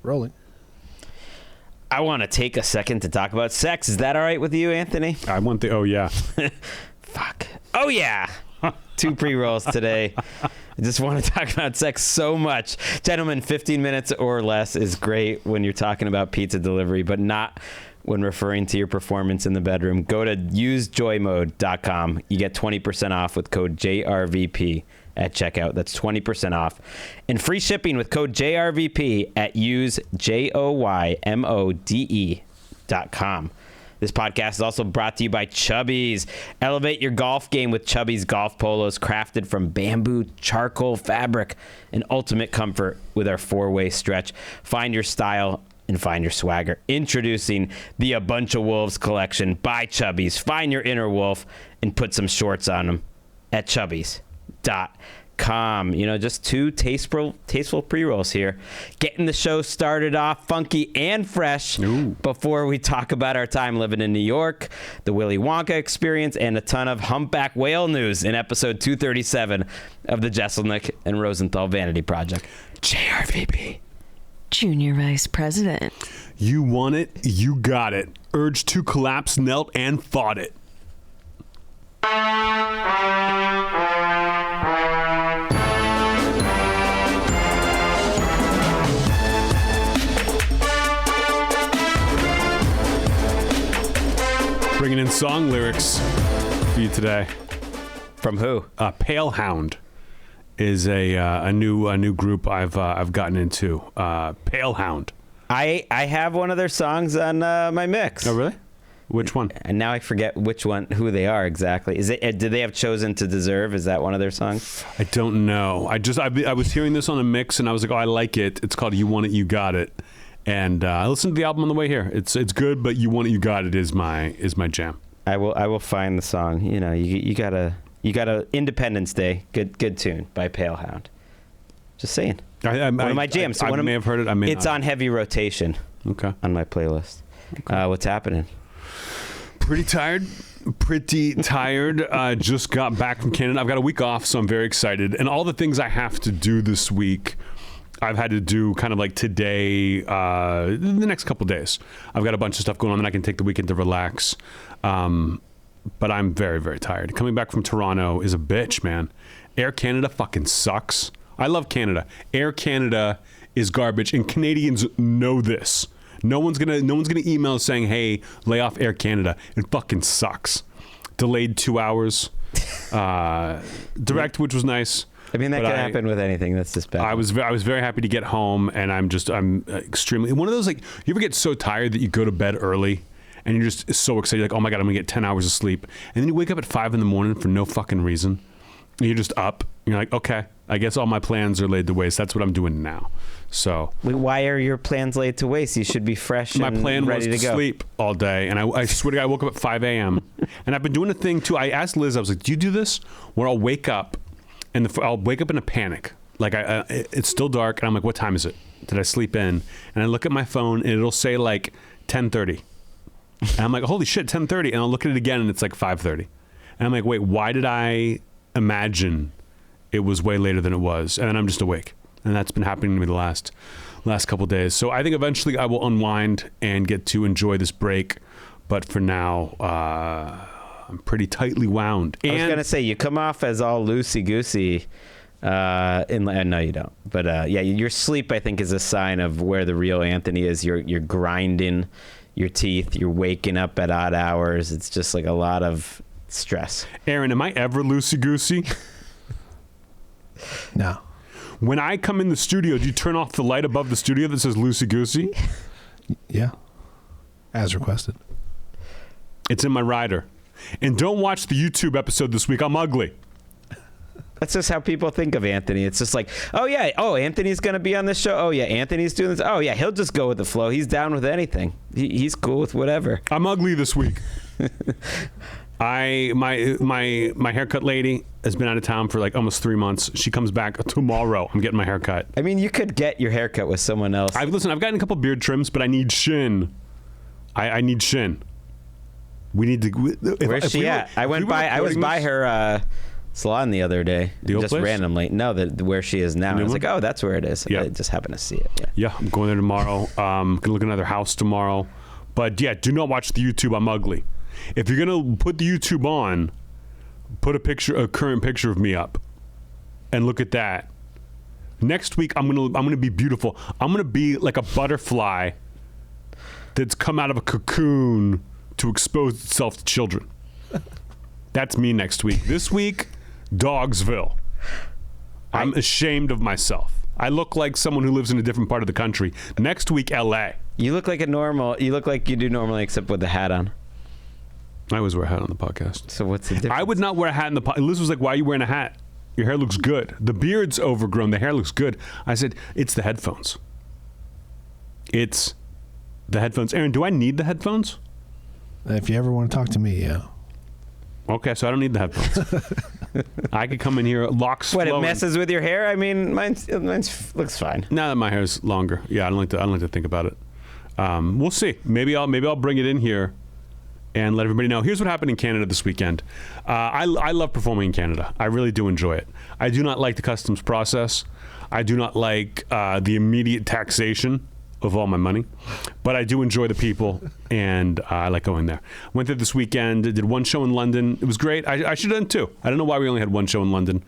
rolling. I want to take a second to talk about sex. Is that all right with you, Anthony? I want the oh yeah. Fuck. Oh yeah. 2 pre-rolls today. I just want to talk about sex so much. Gentlemen, 15 minutes or less is great when you're talking about pizza delivery, but not when referring to your performance in the bedroom. Go to usejoymode.com. You get 20% off with code JRVP at checkout. That's 20% off. And free shipping with code JRVP at usejoymode.com. This podcast is also brought to you by Chubbies. Elevate your golf game with Chubbies golf polos crafted from bamboo charcoal fabric and ultimate comfort with our 4-way stretch. Find your style and find your swagger. Introducing the A Bunch of Wolves collection by Chubbies. Find your inner wolf and put some shorts on them at chubbies.com. You know, just 2 tasteful pre-rolls here. Getting the show started off funky and fresh. Ooh. Before we talk about our time living in New York, the Willy Wonka experience, and a ton of humpback whale news in episode 237 of the Jeselnik and Rosenthal Vanity Project. JRVP. Junior Vice President. You want it, you got it. Urge to collapse, knelt and fought it. Bringing in song lyrics for you today. From who? Pale Hound is a new group I've gotten into. Pale Hound. I have one of their songs on my mix. Oh really? Which one? And now I forget who they are exactly. Is it? Did they have Chosen to Deserve? Is that one of their songs? I don't know. I was hearing this on a mix and I was like, oh, I like it. It's called You Want It, You Got It. And I listened to the album on the way here. It's good, but You Want It, You Got It is my jam. I will find the song. You know, you gotta Independence Day. Good tune by Pale Hound. Just saying. One of my jams. I may have heard it. I may It's not. on heavy rotation. Okay. On my playlist. Okay. What's happening? Pretty tired. Just got back from Canada. I've got a week off, so I'm very excited. And all the things I have to do this week, I've had to do kind of like today, the next couple days. I've got a bunch of stuff going on, and I can take the weekend to relax. But I'm very, very tired. Coming back from Toronto is a bitch, man. Air Canada fucking sucks. I love Canada. Air Canada is garbage, and Canadians know this. No one's gonna email saying, "Hey, lay off Air Canada." It fucking sucks. Delayed 2 hours. Direct, which was nice. I mean, that can happen with anything that's this bad. I was very happy to get home, and I'm extremely one of those, like, you ever get so tired that you go to bed early and you're just so excited, like, oh my god, I'm gonna get 10 hours of sleep, and then you wake up at 5 a.m. for no fucking reason. And you're just up. You're like, okay, I guess all my plans are laid to waste. That's what I'm doing now. So why are your plans laid to waste? You should be fresh and ready to go. My plan was to sleep all day, and I swear to God, I woke up at 5 a.m. And I've been doing a thing too. I asked Liz, I was like, do you do this? Where I'll wake up, and I'll wake up in a panic. Like it's still dark, and I'm like, what time is it? Did I sleep in? And I look at my phone, and it'll say like 10:30. And I'm like, holy shit, 10:30. And I'll look at it again, and it's like 5:30. And I'm like, wait, why did I imagine it was way later than it was? And then I'm just awake. And that's been happening to me the last couple of days. So I think eventually I will unwind and get to enjoy this break. But for now, I'm pretty tightly wound. I was going to say, you come off as all loosey-goosey. No, you don't. But yeah, your sleep, I think, is a sign of where the real Anthony is. You're grinding your teeth. You're waking up at odd hours. It's just like a lot of stress. Aaron, am I ever loosey-goosey? No. When I come in the studio, do you turn off the light above the studio that says loosey-goosey? Yeah. As requested. It's in my rider. And don't watch the YouTube episode this week. I'm ugly. That's just how people think of Anthony. It's just like, oh, yeah. Oh, Anthony's going to be on this show. Oh, yeah. Anthony's doing this. Oh, yeah. He'll just go with the flow. He's down with anything. He's cool with whatever. I'm ugly this week. My haircut lady has been out of town for like almost 3 months. She comes back tomorrow. I'm getting my haircut. I mean, you could get your haircut with someone else. I've gotten a couple beard trims, but I need shin. I need shin. We need to. Where's she at? I was by her salon the other day, The old just place? randomly. No, where she is now. The new I was one? like, oh, that's where it is. Yeah. I just happened to see it. Yeah. Yeah, I'm going there tomorrow. Gonna look at another house tomorrow. But yeah, do not watch the YouTube. I'm ugly. If you're gonna put the YouTube on, put a current picture of me up, and look at that. Next week, I'm gonna be beautiful. I'm gonna be like a butterfly that's come out of a cocoon to expose itself to children. That's me next week. This week, Dogsville. I'm ashamed of myself. I look like someone who lives in a different part of the country. Next week, LA. You look like you look like you do normally, except with the hat on. I always wear a hat on the podcast. So what's the difference? I would not wear a hat in the podcast. Liz was like, why are you wearing a hat? Your hair looks good. The beard's overgrown. The hair looks good. I said, it's the headphones. It's the headphones. Aaron, do I need the headphones? If you ever want to talk to me, yeah. Okay, so I don't need the headphones. I could come in here, locks What, flowing. it messes with your hair? I mean, mine's looks fine. Now that my hair's longer, yeah, I don't like to think about it. We'll see. Maybe I'll bring it in here and let everybody know. Here's what happened in Canada this weekend. I love performing in Canada. I really do enjoy it. I do not like the customs process. I do not like the immediate taxation of all my money, but I do enjoy the people, and I like going there. Went there this weekend, did one show in London. It was great. I should have done two. I don't know why we only had one show in London.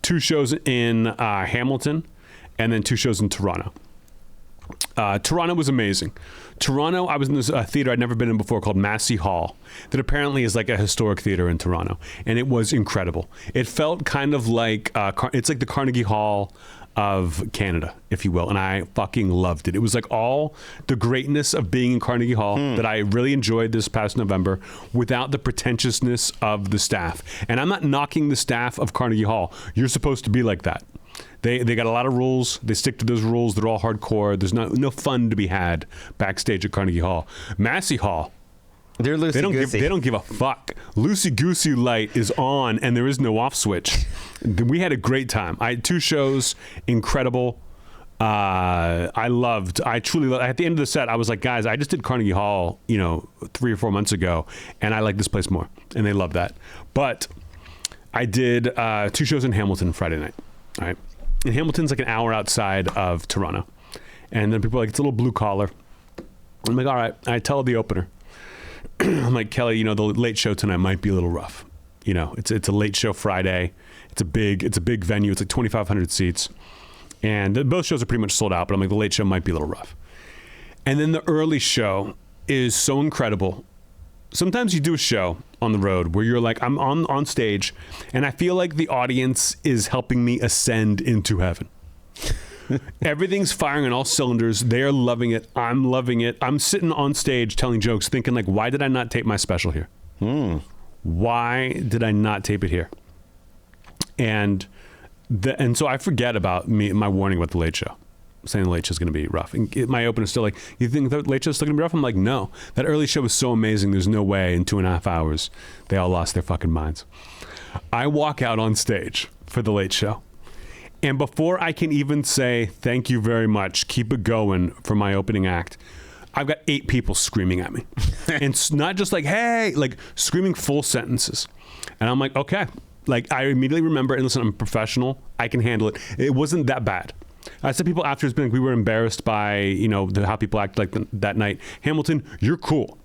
2 shows in Hamilton, and then 2 shows in Toronto. Toronto was amazing. Toronto, I was in this theater I'd never been in before called Massey Hall, that apparently is like a historic theater in Toronto, and it was incredible. It felt kind of like it's like the Carnegie Hall of Canada, if you will, and I fucking loved it. It was like all the greatness of being in Carnegie Hall that I really enjoyed this past November, without the pretentiousness of the staff. And I'm not knocking the staff of Carnegie Hall. You're supposed to be like that. They got a lot of rules. They stick to those rules. They're all hardcore. There's no fun to be had backstage at Carnegie Hall. Massey Hall, They're loosey-goosey. they don't give a fuck. Loosey-goosey light is on, and there is no off switch. We had a great time. I had 2 shows, incredible. I truly loved. At the end of the set, I was like, guys, I just did Carnegie Hall, 3 or 4 months ago, and I like this place more, and they love that. But I did 2 shows in Hamilton Friday night. All right, and Hamilton's like an hour outside of Toronto, and then people are like, it's a little blue collar. I'm like, all right. I tell the opener, I'm like, Kelly, the late show tonight might be a little rough. It's a late show Friday. It's a big venue. It's like 2,500 seats, and both shows are pretty much sold out. But I'm like, the late show might be a little rough. And then the early show is so incredible. Sometimes you do a show on the road where you're like, I'm on stage, and I feel like the audience is helping me ascend into heaven. Everything's firing on all cylinders. They're loving it. I'm loving it. I'm sitting on stage telling jokes, thinking like, why did I not tape my special here? Why did I not tape it here? And so I forget about my warning about the late show, saying the late show is going to be rough. And my opener's still like, you think the late show's still going to be rough? I'm like, no. That early show was so amazing. There's no way in 2.5 hours they all lost their fucking minds. I walk out on stage for the late show, and before I can even say thank you very much, keep it going for my opening act, I've got 8 people screaming at me. And it's not just like, hey, like screaming full sentences. And I'm like, okay. Like, I immediately remember, and listen, I'm a professional. I can handle it. It wasn't that bad. I said people afterwards being like, we were embarrassed by, how people act like that night. Hamilton, you're cool.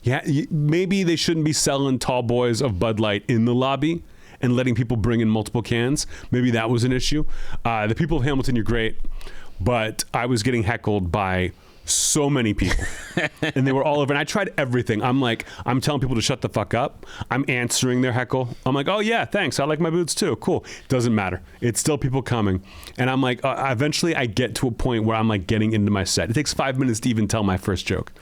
Yeah, maybe they shouldn't be selling tall boys of Bud Light in the lobby and letting people bring in multiple cans. Maybe that was an issue. The people of Hamilton, you're great. But I was getting heckled by so many people, and they were all over, and I tried everything. I'm telling people to shut the fuck up. I'm answering their heckle. I'm like, oh yeah, thanks, I like my boots too, cool. Doesn't matter, it's still people coming. And I'm like, eventually I get to a point where I'm like getting into my set. It takes 5 minutes to even tell my first joke.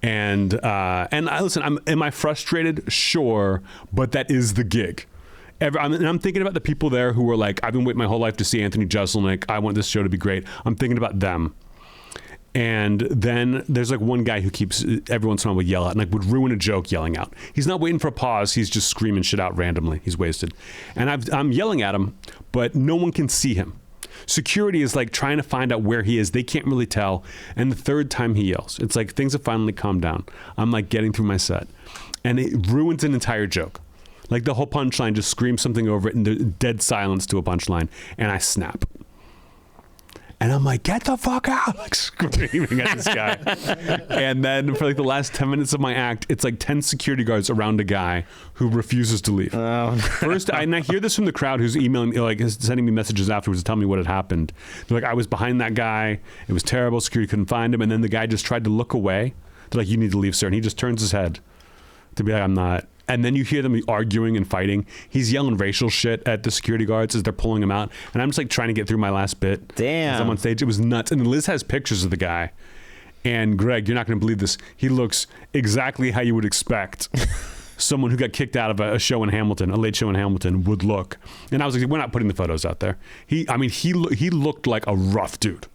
And listen, am I frustrated? Sure, but that is the gig. And I'm thinking about the people there who were like, I've been waiting my whole life to see Anthony Jeselnik. I want this show to be great. I'm thinking about them. And then there's like one guy who keeps, every once in a while would yell out and like would ruin a joke yelling out. He's not waiting for a pause. He's just screaming shit out randomly. He's wasted. And I'm yelling at him, but no one can see him. Security is like trying to find out where he is. They can't really tell. And the 3rd time he yells, it's like things have finally calmed down. I'm like getting through my set, and it ruins an entire joke. Like the whole punchline just screams something over it and there's dead silence to a punchline. And I snap. And I'm like, get the fuck out, like screaming at this guy. And then for like the last 10 minutes of my act, it's like 10 security guards around a guy who refuses to leave. Oh, no. First, and I hear this from the crowd who's emailing me, like sending me messages afterwards to tell me what had happened. They're like, I was behind that guy. It was terrible. Security couldn't find him. And then the guy just tried to look away. They're like, you need to leave, sir. And he just turns his head to be like, I'm not. And then you hear them arguing and fighting. He's yelling racial shit at the security guards as they're pulling him out. And I'm just like trying to get through my last bit. Damn. As I'm on stage. It was nuts. And Liz has pictures of the guy. And Greg, you're not going to believe this. He looks exactly how you would expect someone who got kicked out of a show in Hamilton, a late show in Hamilton, would look. And I was like, we're not putting the photos out there. He looked like a rough dude.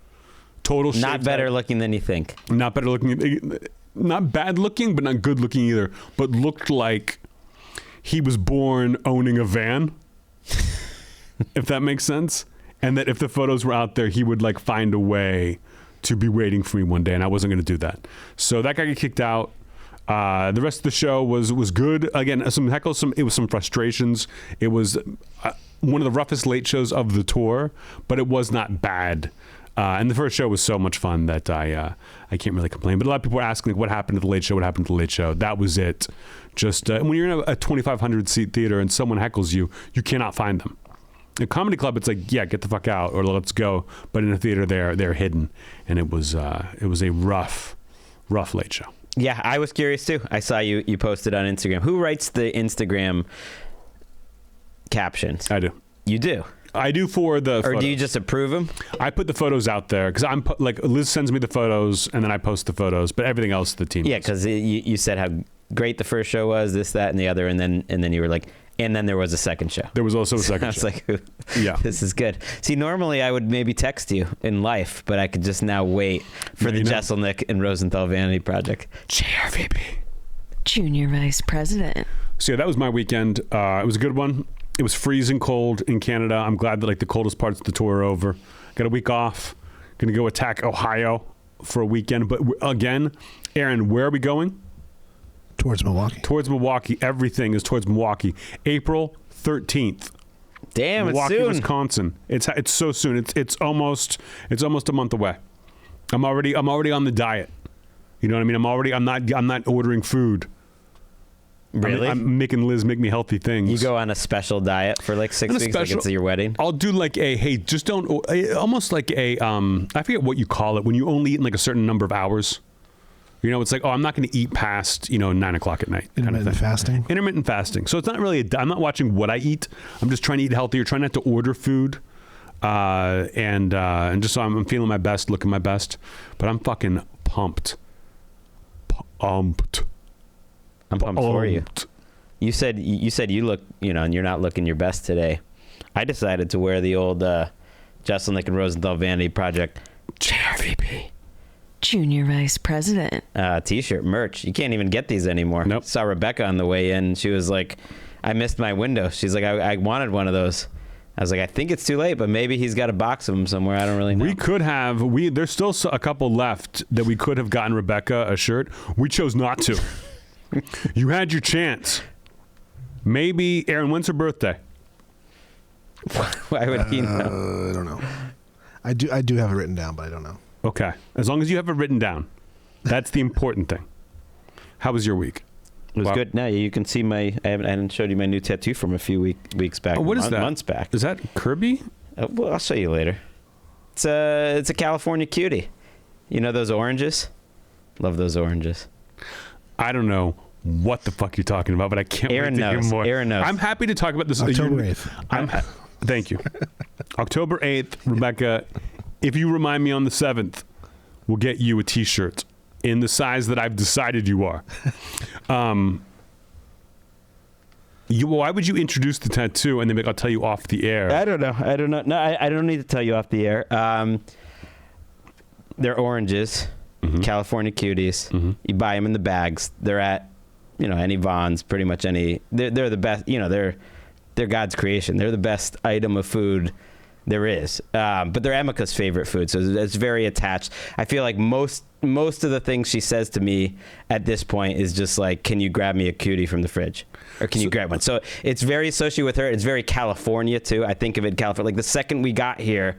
Total shit. Not better looking than you think. Not better looking. Not bad looking, but not good looking either. But looked like he was born owning a van, if that makes sense. And that if the photos were out there, he would like find a way to be waiting for me one day, and I wasn't going to do that. So that guy got kicked out. The rest of the show was good. Again, some heckles, it was some frustrations. It was one of the roughest late shows of the tour, but it was not bad. And the first show was so much fun that I can't really complain. But a lot of people were asking, like, what happened to the late show? What happened to the late show? That was it. Just when you're in a 2,500 seat theater and someone heckles you, you cannot find them. A comedy club, it's like, yeah, get the fuck out or let's go. But in a theater, they're hidden, and it was a rough late show. Yeah, I was curious too. I saw you posted on Instagram. Who writes the Instagram captions? I do. You do. I do for the. Or photos. do you just approve them? I put the photos out there because I'm like Liz sends me the photos and then I post the photos, but everything else the team. Yeah, because you said how great the first show was, this, that, and the other, and then you were like, and then there was a second show. There was also a second show. I was like, yeah, this is good. See, normally I would maybe text you in life, but I could just now wait for the Jeselnik and Rosenthal Vanity project. JRVP. Junior Vice President. So yeah, that was my weekend. It was a good one. It was freezing cold in Canada. I'm glad that like the coldest parts of the tour are over. Got a week off. Going to go attack Ohio for a weekend. But again, Aaron, where are we going? Towards Milwaukee. Towards Milwaukee. Everything is towards Milwaukee. April 13th. Damn, Milwaukee, it's soon. Wisconsin. It's so soon. It's almost a month away. I'm already on the diet. You know what I mean? I'm not ordering food. Really? I'm making Liz make me healthy things. You go on a special diet for like 6 weeks, like it's your wedding? I'll do like almost like a, I forget what you call it, when you only eat in like a certain number of hours. You know, it's like, I'm not going to eat past, 9 o'clock at night. Intermittent fasting? Intermittent fasting. So it's not really, I'm not watching what I eat. I'm just trying to eat healthier, trying not to order food. And just so I'm feeling my best, looking my best. But I'm fucking pumped. I'm pumped for you. You said you look, and you're not looking your best today. I decided to wear the old Jeselnik and Rosenthal Vanity Project JRVP Junior Vice President. T-shirt merch. You can't even get these anymore. Nope. Saw Rebecca on the way in. She was like, I missed my window. She's like, I wanted one of those. I was like, I think it's too late, but maybe he's got a box of them somewhere. I don't really know. We could have. There's still a couple left that we could have gotten Rebecca a shirt. We chose not to. You had your chance. Maybe, Aaron, when's her birthday? Why would he know? I don't know. I do have it written down, but I don't know. Okay. As long as you have it written down. That's the important thing. How was your week? It was good. Now you can see I hadn't showed you my new tattoo from a few weeks back. Oh, what is that? Months back. Is that Kirby? Well, I'll show you later. It's a California cutie. You know those oranges? Love those oranges. I don't know what the fuck you're talking about, but I can't Aaron wait to hear knows. more. Aaron knows. I'm happy to talk about this. October 8th. Thank you. October 8th, Rebecca, if you remind me on the 7th, we'll get you a T-shirt in the size that I've decided you are. Why would you introduce the tattoo and then I'll tell you off the air? I don't know. No, I don't need to tell you off the air. They're oranges. Mm-hmm. California cuties. Mm-hmm. You buy them in the bags. They're at, any Vons, pretty much any. They're the best. They're God's creation. They're the best item of food There is, but they're Emika's favorite food, so it's very attached. I feel like most of the things she says to me at this point is just like, "Can you grab me a cutie from the fridge?" Or "Can you grab one?" So it's very associated with her. It's very California too. I think of it California. Like the second we got here,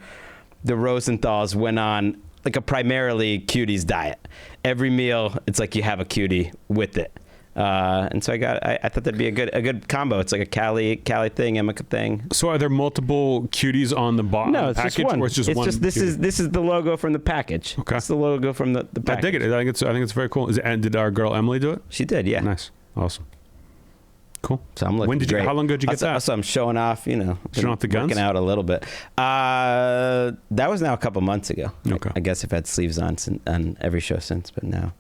the Rosenthals went on like a primarily cuties diet. Every meal, it's like you have a cutie with it. And so I thought that'd be a good combo. It's like a Cali thing, Emika thing. So are there multiple cuties on the No, it's package, just one. or it's just one? This cutie? is the logo from the package. Okay. It's the logo from the package. I dig it. I think it's very cool. And did our girl Emily do it? She did, yeah. Nice, awesome, cool. So I'm looking great. How long ago did you get that? So I'm showing off. Showing off the guns? Working out a little bit. That was now a couple months ago. Okay. I guess I've had sleeves on every show since, but now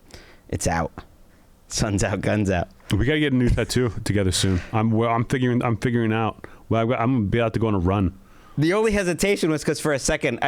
it's out. Sun's out, guns out. We gotta get a new tattoo together soon. I'm figuring out. Well, I'm gonna be out to go on a run. The only hesitation was because for a second,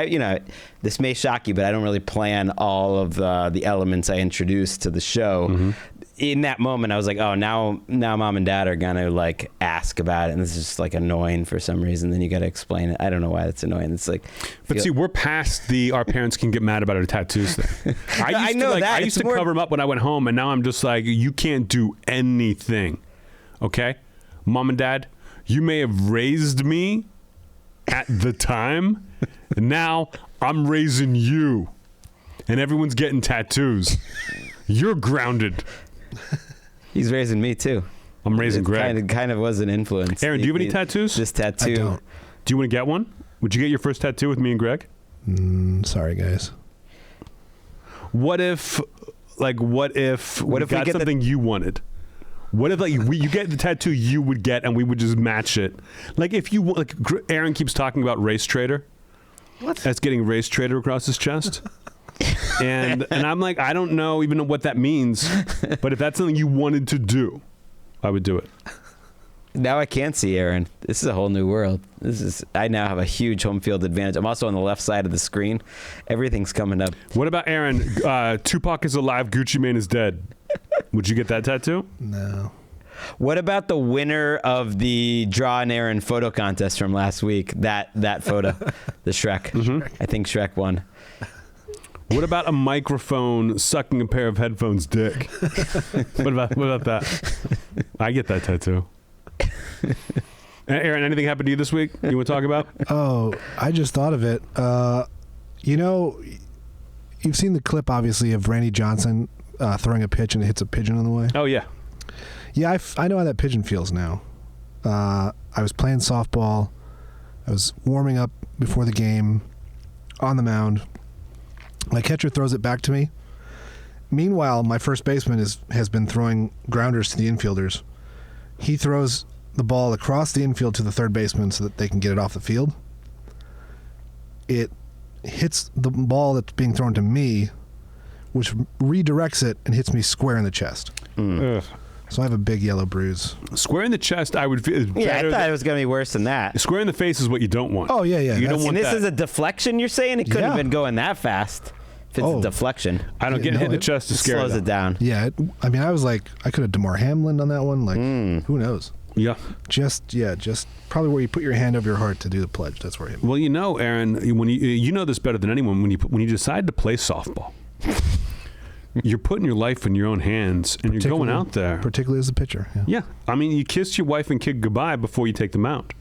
this may shock you, but I don't really plan all of the elements I introduced to the show. Mm-hmm. In that moment, I was like, oh, now mom and dad are gonna like ask about it, and this is just like annoying for some reason. Then you got to explain it. I don't know why that's annoying. It's like, but see, we're past our parents can get mad about our tattoos thing. I used to cover them up when I went home, and now I'm just like, you can't do anything. Okay, mom and dad, you may have raised me at the time. Now I'm raising you, and everyone's getting tattoos. You're grounded. He's raising me too. I'm raising Greg. Kind of was an influence. Aaron, do you have any tattoos? This tattoo. I don't. Do you want to get one? Would you get your first tattoo with me and Greg? Sorry, guys. What if we got something you wanted? What if you get the tattoo you would get and we would just match it? Like if you like, Aaron keeps talking about Race Trader. What? That's getting Race Trader across his chest. and I'm like, I don't know even what that means, but if that's something you wanted to do, I would do it. Now I can see Aaron. This is a whole new world. I now have a huge home field advantage. I'm also on the left side of the screen. Everything's coming up. What about Aaron? Tupac is alive, Gucci Mane is dead. Would you get that tattoo? No. What about the winner of the Draw an Aaron photo contest from last week? That photo, the Shrek. Mm-hmm. I think Shrek won. What about a microphone sucking a pair of headphones dick? What about that? I get that tattoo. Aaron, anything happened to you this week you want to talk about? Oh, I just thought of it. You've seen the clip, obviously, of Randy Johnson throwing a pitch and it hits a pigeon on the way. Oh, yeah. Yeah, I know how that pigeon feels now. I was playing softball. I was warming up before the game on the mound. My catcher throws it back to me. Meanwhile, my first baseman has been throwing grounders to the infielders. He throws the ball across the infield to the third baseman so that they can get it off the field. It hits the ball that's being thrown to me, which redirects it and hits me square in the chest. So I have a big yellow bruise. Square in the chest, I would feel. Yeah, I thought it was going to be worse than that. Square in the face is what you don't want. Oh, yeah. You don't want And this that. is a deflection, you're saying? It couldn't have been going that fast if it's a deflection. I don't get hit in the chest to scare Slows it down. Yeah, I was like, I could have Damar Hamlin on that one. Like, who knows? Yeah. Just probably where you put your hand over your heart to do the pledge. That's where you. Well, Aaron, when you know this better than anyone, when you decide to play softball, you're putting your life in your own hands, and you're going out there. Particularly as a pitcher. Yeah. I mean, you kiss your wife and kid goodbye before you take the mound.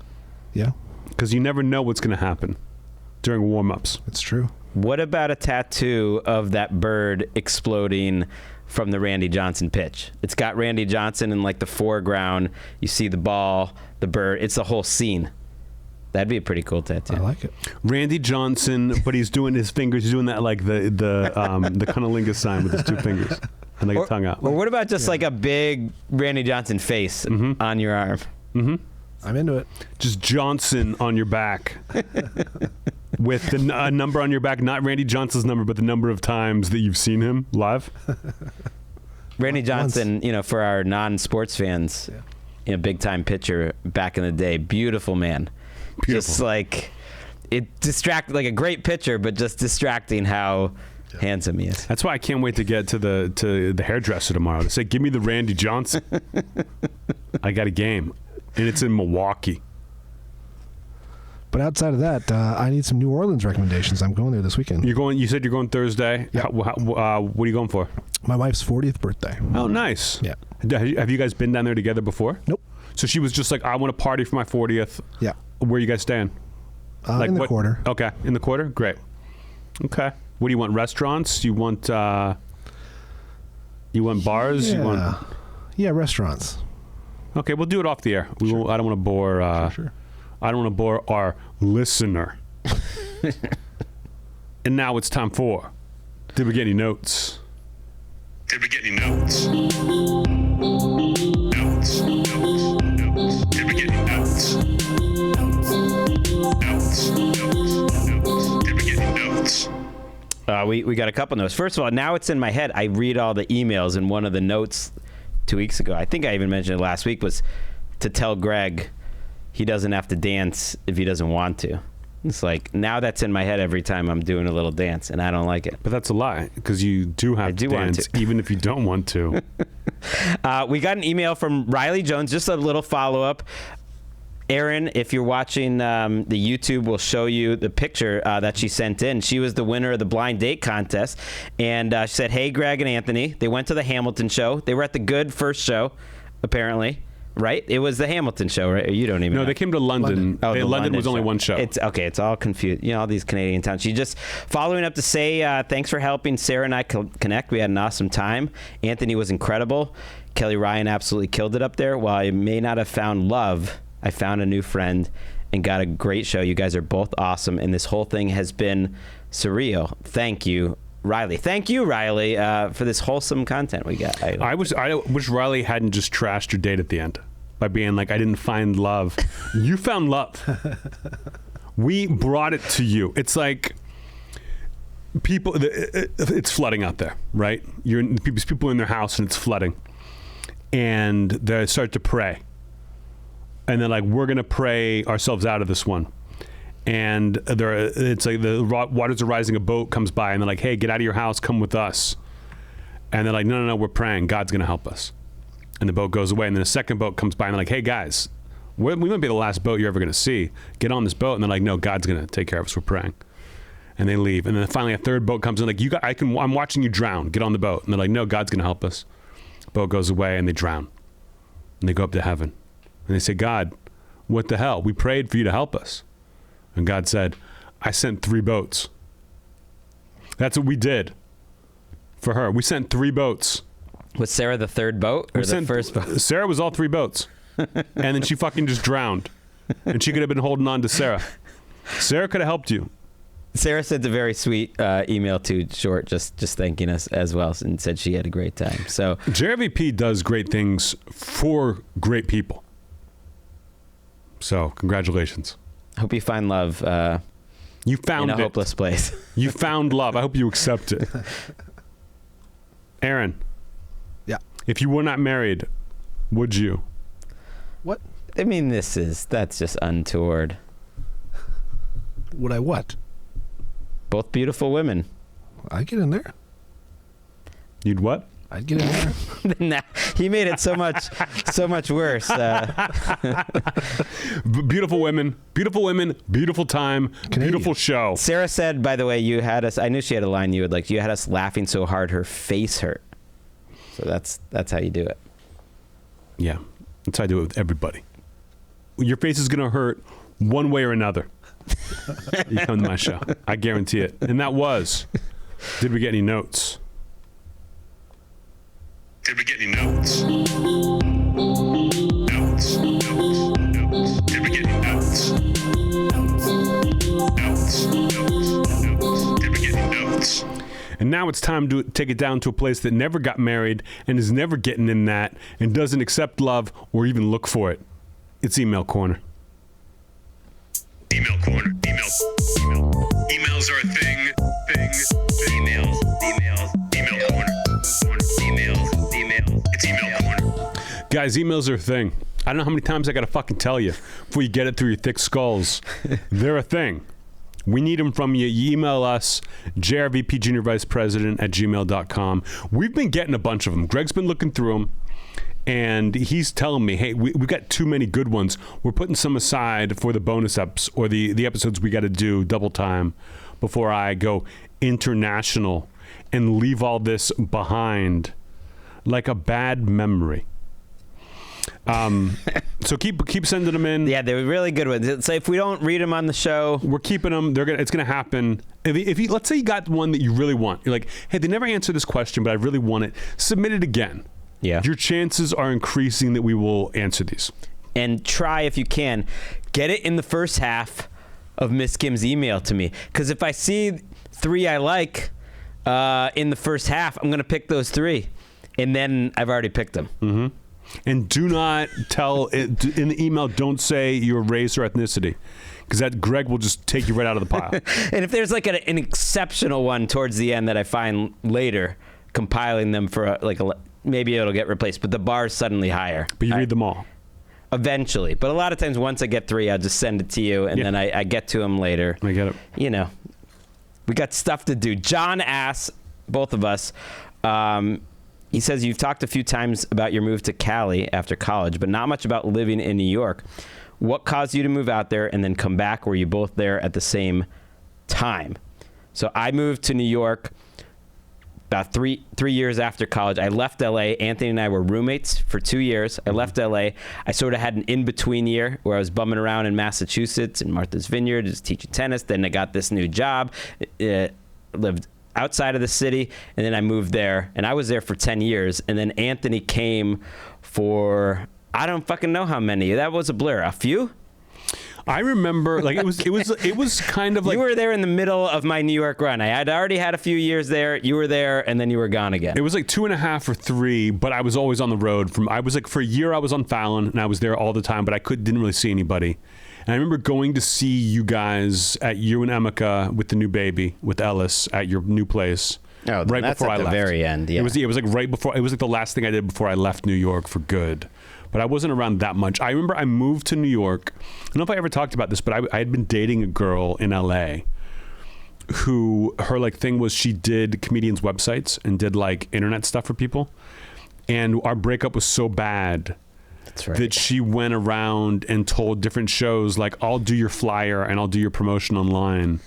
Yeah. Because you never know what's going to happen during warm-ups. It's true. What about a tattoo of that bird exploding from the Randy Johnson pitch? It's got Randy Johnson in like the foreground. You see the ball, the bird. It's the whole scene. That'd be a pretty cool tattoo. I like it. Randy Johnson, but he's doing his fingers. He's doing that like the cunnilingus sign with his two fingers and like a tongue out. Or what about just like a big Randy Johnson face on your arm? Mm-hmm. I'm into it. Just Johnson on your back with a number on your back, not Randy Johnson's number, but the number of times that you've seen him live. Randy Johnson, for our non-sports fans, big time pitcher back in the day, beautiful man. Beautiful. Just like like a great pitcher, but just distracting how handsome he is. That's why I can't wait to get to the hairdresser tomorrow to say, "Give me the Randy Johnson." I got a game, and it's in Milwaukee. But outside of that, I need some New Orleans recommendations. I'm going there this weekend. You said you're going Thursday. Yeah. What are you going for? My wife's 40th birthday. Oh, nice. Yeah. Have you guys been down there together before? Nope. So she was just like, I want to party for my 40th. Yeah. Where are you guys staying? In the quarter. Okay, in the quarter? Great. Okay. What do you want? Restaurants? You want bars? Yeah. Yeah, restaurants. Okay, we'll do it off the air. I don't want to bore. Sure. I don't want to bore our listener. And now it's time for. Did we get any notes? Did we get any notes? Notes. Did we get any notes? Notes. Did we get any notes? We got a couple notes. First of all, now it's in my head. I read all the emails, and one of the notes 2 weeks ago, I think I even mentioned it last week, was to tell Greg he doesn't have to dance if he doesn't want to. It's like, now that's in my head every time I'm doing a little dance, and I don't like it. But that's a lie, because you do have to dance, even if you don't want to. We got an email from Riley Jones, just a little follow-up. Aaron, if you're watching the YouTube, will show you the picture that she sent in. She was the winner of the blind date contest, and she said, "Hey, Greg and Anthony, they went to the Hamilton show. They were at the good first show, apparently." Right? It was the Hamilton show, right? You don't even know. They came to London. Oh, London was only one show. It's okay. It's all confused. You know, all these Canadian towns. She just following up to say, thanks for helping Sarah and I connect. We had an awesome time. Anthony was incredible. Kelly Ryan absolutely killed it up there. While I may not have found love, I found a new friend and got a great show. You guys are both awesome, and this whole thing has been surreal. Thank you, Riley. Thank you, Riley, for this wholesome content we got. I wish Riley hadn't just trashed your date at the end by being like, I didn't find love. You found love. We brought it to you. It's like people, it's flooding out there, right? People in their house and it's flooding. And they start to pray. And they're like, we're going to pray ourselves out of this one. And it's like the waters are rising, a boat comes by, and they're like, hey, get out of your house, come with us. And they're like, no, we're praying. God's going to help us. And the boat goes away, and then a second boat comes by, and they're like, hey, guys, we might be the last boat you're ever going to see. Get on this boat. And they're like, no, God's going to take care of us. We're praying. And they leave. And then finally a third boat comes in, like, I'm watching you drown. Get on the boat. And they're like, no, God's going to help us. Boat goes away, and they drown. And they go up to heaven. And they say, God, what the hell? We prayed for you to help us. And God said, I sent 3 boats. That's what we did for her. We sent 3 boats. Was Sarah the third boat or the first boat? Sarah was all 3 boats. And then she fucking just drowned. And she could have been holding on to Sarah. Sarah could have helped you. Sarah sent a very sweet email too, short, just thanking us as well, and said she had a great time. So JRVP does great things for great people. So congratulations. Hope you find love. You found in a hopeless place. You found love. I hope you accept it. Aaron. Yeah. If you were not married, would you? What? I mean, that's just untoward. Would I what? Both beautiful women. I'd get in there. You'd what? I'd get in there. Nah, he made it so much worse. Beautiful women, beautiful time, Canadian. beautiful show. Sarah said, by the way, you had us. I knew she had a line you would like. You had us laughing so hard, her face hurt. So that's how you do it. Yeah, that's how I do it with everybody. Your face is gonna hurt one way or another. You come to my show, I guarantee it. And that was. Did we get any notes? Did we get any notes? Notes. Did we get any notes? Notes. Did we get any notes? And now it's time to take it down to a place that never got married and is never getting in that and doesn't accept love or even look for it. It's Email Corner. Email corner. Emails are a thing. Email corner. It's email corner. Guys, emails are a thing. I don't know how many times I got to fucking tell you before you get it through your thick skulls. They're a thing. We need them from you. You email us, jrvpjuniorvicepresident@gmail.com. We've been getting a bunch of them. Greg's been looking through them. And he's telling me, hey, we've got too many good ones. We're putting some aside for the bonus eps or the episodes we got to do double time before I go international and leave all this behind like a bad memory. So keep sending them in. Yeah, they're really good ones. So if we don't read them on the show, we're keeping them. It's gonna happen. If you let's say you got one that you really want, you're like, hey, they never answered this question, but I really want it. Submit it again. Yeah, your chances are increasing that we will answer these. And try, if you can, get it in the first half of Miss Kim's email to me. Because if I see 3 I like in the first half, I'm gonna pick those 3, and then I've already picked them. Mm-hmm. And do not tell it in the email. Don't say your race or ethnicity, because that Greg will just take you right out of the pile. And if there's like an exceptional one towards the end that I find later, compiling them for maybe it'll get replaced. But the bar is suddenly higher. But you read them all eventually. But a lot of times, once I get 3, I'll just send it to you, and then I get to them later. I get it. You know, we got stuff to do. John asks both of us. He says, you've talked a few times about your move to Cali after college, but not much about living in New York. What caused you to move out there and then come back? Were you both there at the same time? So I moved to New York about three years after college. I left LA. Anthony and I were roommates for 2 years. I left LA. I sort of had an in-between year where I was bumming around in Massachusetts in Martha's Vineyard, just teaching tennis. Then I got this new job. Lived outside of the city, and then I moved there, and I was there for 10 years, and then Anthony came for, I don't fucking know how many. That was a blur. A few? I remember, like, it was kind of like... You were there in the middle of my New York run. I had already had a few years there. You were there, and then you were gone again. It was like 2.5 or 3, but I was always on the road. For a year, I was on Fallon, and I was there all the time, but I didn't really see anybody. And I remember going to see you guys at you and Emeka with the new baby, with Ellis, at your new place. Oh, right that's before at I the left. very end, yeah. It was like right before, it was like the last thing I did before I left New York for good. But I wasn't around that much. I remember I moved to New York. I don't know if I ever talked about this, but I had been dating a girl in LA who, her like thing was she did comedians' websites and did like internet stuff for people. And our breakup was so bad that she went around and told different shows, like, I'll do your flyer and I'll do your promotion online,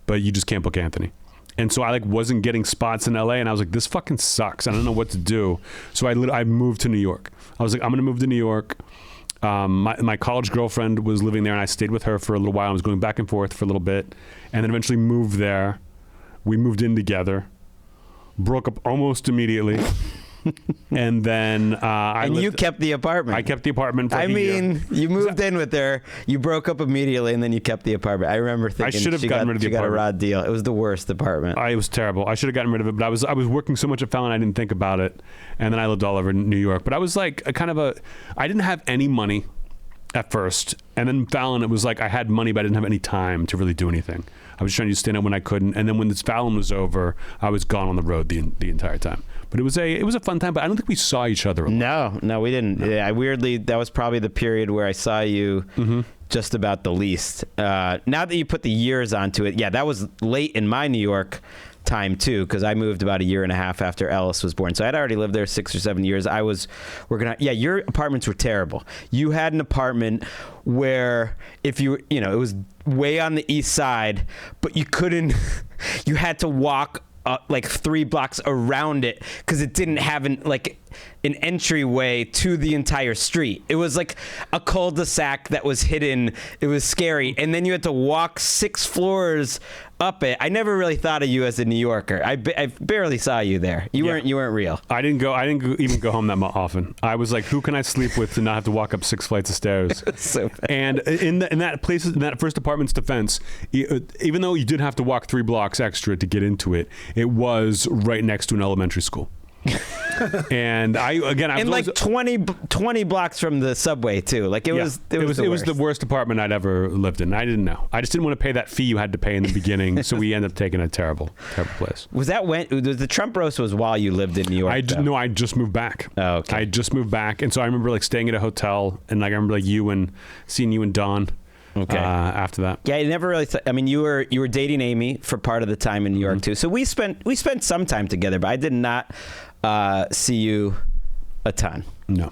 but you just can't book Anthony. And so I like wasn't getting spots in LA, and I was like, this fucking sucks. I don't know what to do. So I moved to New York. I was like, I'm gonna move to New York. My college girlfriend was living there, and I stayed with her for a little while. I was going back and forth for a little bit, and then eventually moved there. We moved in together, broke up almost immediately. And then you kept the apartment. I kept the apartment for a year. You moved in with her, you broke up immediately, and then you kept the apartment. I remember thinking I should have gotten rid of the apartment. She got a raw deal. It was the worst apartment. It was terrible. I should have gotten rid of it, but I was working so much at Fallon, I didn't think about it. And then I lived all over New York. But I was like I didn't have any money at first. And then Fallon, it was like I had money, but I didn't have any time to really do anything. I was trying to stand up when I couldn't. And then when this Fallon was over, I was gone on the road the entire time. But it was a fun time, but I don't think we saw each other a lot. No, we didn't. No. Yeah, weirdly, that was probably the period where I saw you just about the least. Now that you put the years onto it, yeah, that was late in my New York time too, because I moved about a year and a half after Ellis was born. So I'd already lived there 6 or 7 years. I was working on, your apartments were terrible. You had an apartment where if you it was way on the east side, but you couldn't, you had to walk like 3 blocks around it because it didn't have an entryway to the entire street. It was like a cul-de-sac that was hidden. It was scary. And then you had to walk 6 floors up it. I never really thought of you as a New Yorker. I barely saw you there. You weren't real. I didn't even go home that often. I was like, who can I sleep with to not have to walk up 6 flights of stairs? So bad. And in that first apartment's defense, even though you did have to walk 3 blocks extra to get into it, it was right next to an elementary school. And I was like 20 blocks from the subway too. Like it was the worst apartment I'd ever lived in. I didn't know. I just didn't want to pay that fee you had to pay in the beginning, so we ended up taking a terrible place. Was that when the Trump roast was while you lived in New York? I just moved back. Oh, okay. I just moved back, and so I remember like staying at a hotel, and like I remember like seeing you and Dawn. Okay. After that, yeah, I never really. You were dating Amy for part of the time in New York too. So we spent some time together, but I did not see you a ton. No.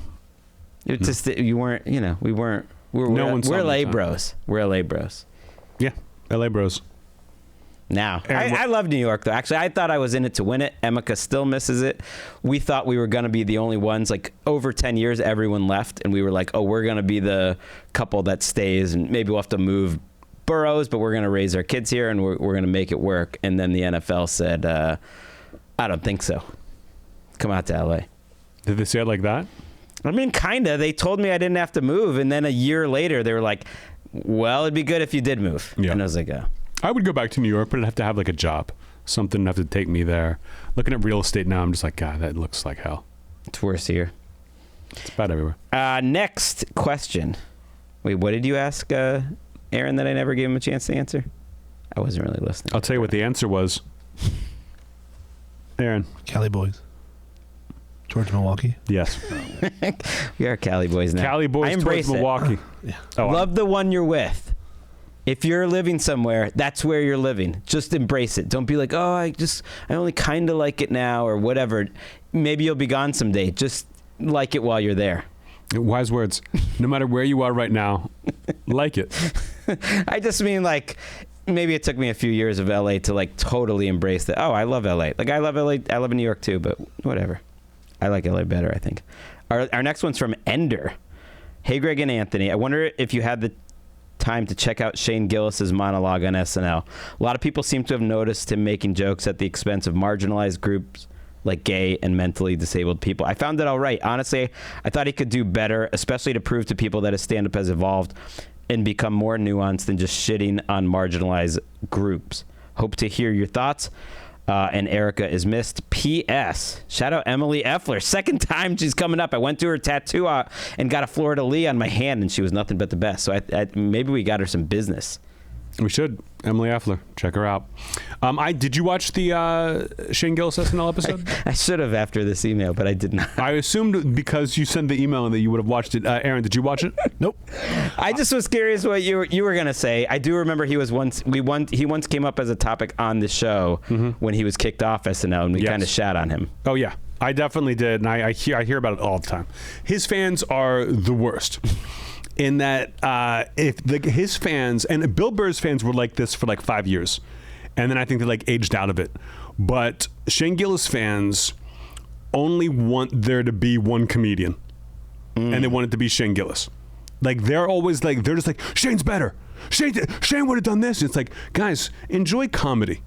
It's just that you weren't, we weren't. We're LA bros. We're LA bros. Yeah, LA bros. Now, I love New York, though. Actually, I thought I was in it to win it. Emeka still misses it. We thought we were going to be the only ones. Like, over 10 years, everyone left, and we were like, oh, we're going to be the couple that stays, and maybe we'll have to move boroughs, but we're going to raise our kids here, and we're going to make it work. And then the NFL said, I don't think so. Come out to L.A. Did they say it like that? I mean, kind of. They told me I didn't have to move, and then a year later, they were like, well, it'd be good if you did move. Yeah. And I was like, oh. I would go back to New York, but I'd have to have like a job. Something would have to take me there. Looking at real estate now, I'm just like, God, that looks like hell. It's worse here. It's bad everywhere. Next question. Wait, what did you ask Aaron that I never gave him a chance to answer? I wasn't really listening. I'll tell you what the answer was. Aaron. Cali boys. Towards Milwaukee. Yes. We are Cali boys now. Cali boys towards Milwaukee. Yeah. Oh, love the one you're with. If you're living somewhere, that's where you're living. Just embrace it. Don't be like, oh, I only kind of like it now or whatever. Maybe you'll be gone someday. Just like it while you're there. Wise words. No matter where you are right now, like it. I just mean like maybe it took me a few years of LA to like totally embrace that. Oh, I love LA. Like I love LA. I live in New York too, but whatever. I like LA better, I think. Our next one's from Ender. Hey, Greg and Anthony. I wonder if you had the time to check out Shane Gillis's monologue on SNL. A lot of people seem to have noticed him making jokes at the expense of marginalized groups like gay and mentally disabled people. I found it all right. Honestly, I thought he could do better, especially to prove to people that his stand-up has evolved and become more nuanced than just shitting on marginalized groups. Hope to hear your thoughts. And Erica is missed. P.S. Shout out Emily Effler. Second time she's coming up. I went to her tattoo and got a Fleur-de-lis on my hand, and she was nothing but the best. So maybe we got her some business. We should. Emily Effler. Check her out. Did you watch the Shane Gillis SNL episode? I should have after this email, but I did not. I assumed because you sent the email and that you would have watched it. Aaron, did you watch it? Nope. I just was curious what you were going to say. I do remember he once came up as a topic on the show when he was kicked off SNL, and we kind of shat on him. Oh, yeah. I definitely did, and I hear about it all the time. His fans are the worst. In that his fans, and Bill Burr's fans were like this for like 5 years. And then I think they like aged out of it. But Shane Gillis fans only want there to be one comedian. And they want it to be Shane Gillis. Like they're always like, they're just like, Shane's better. Shane would have done this. And it's like, guys, enjoy comedy.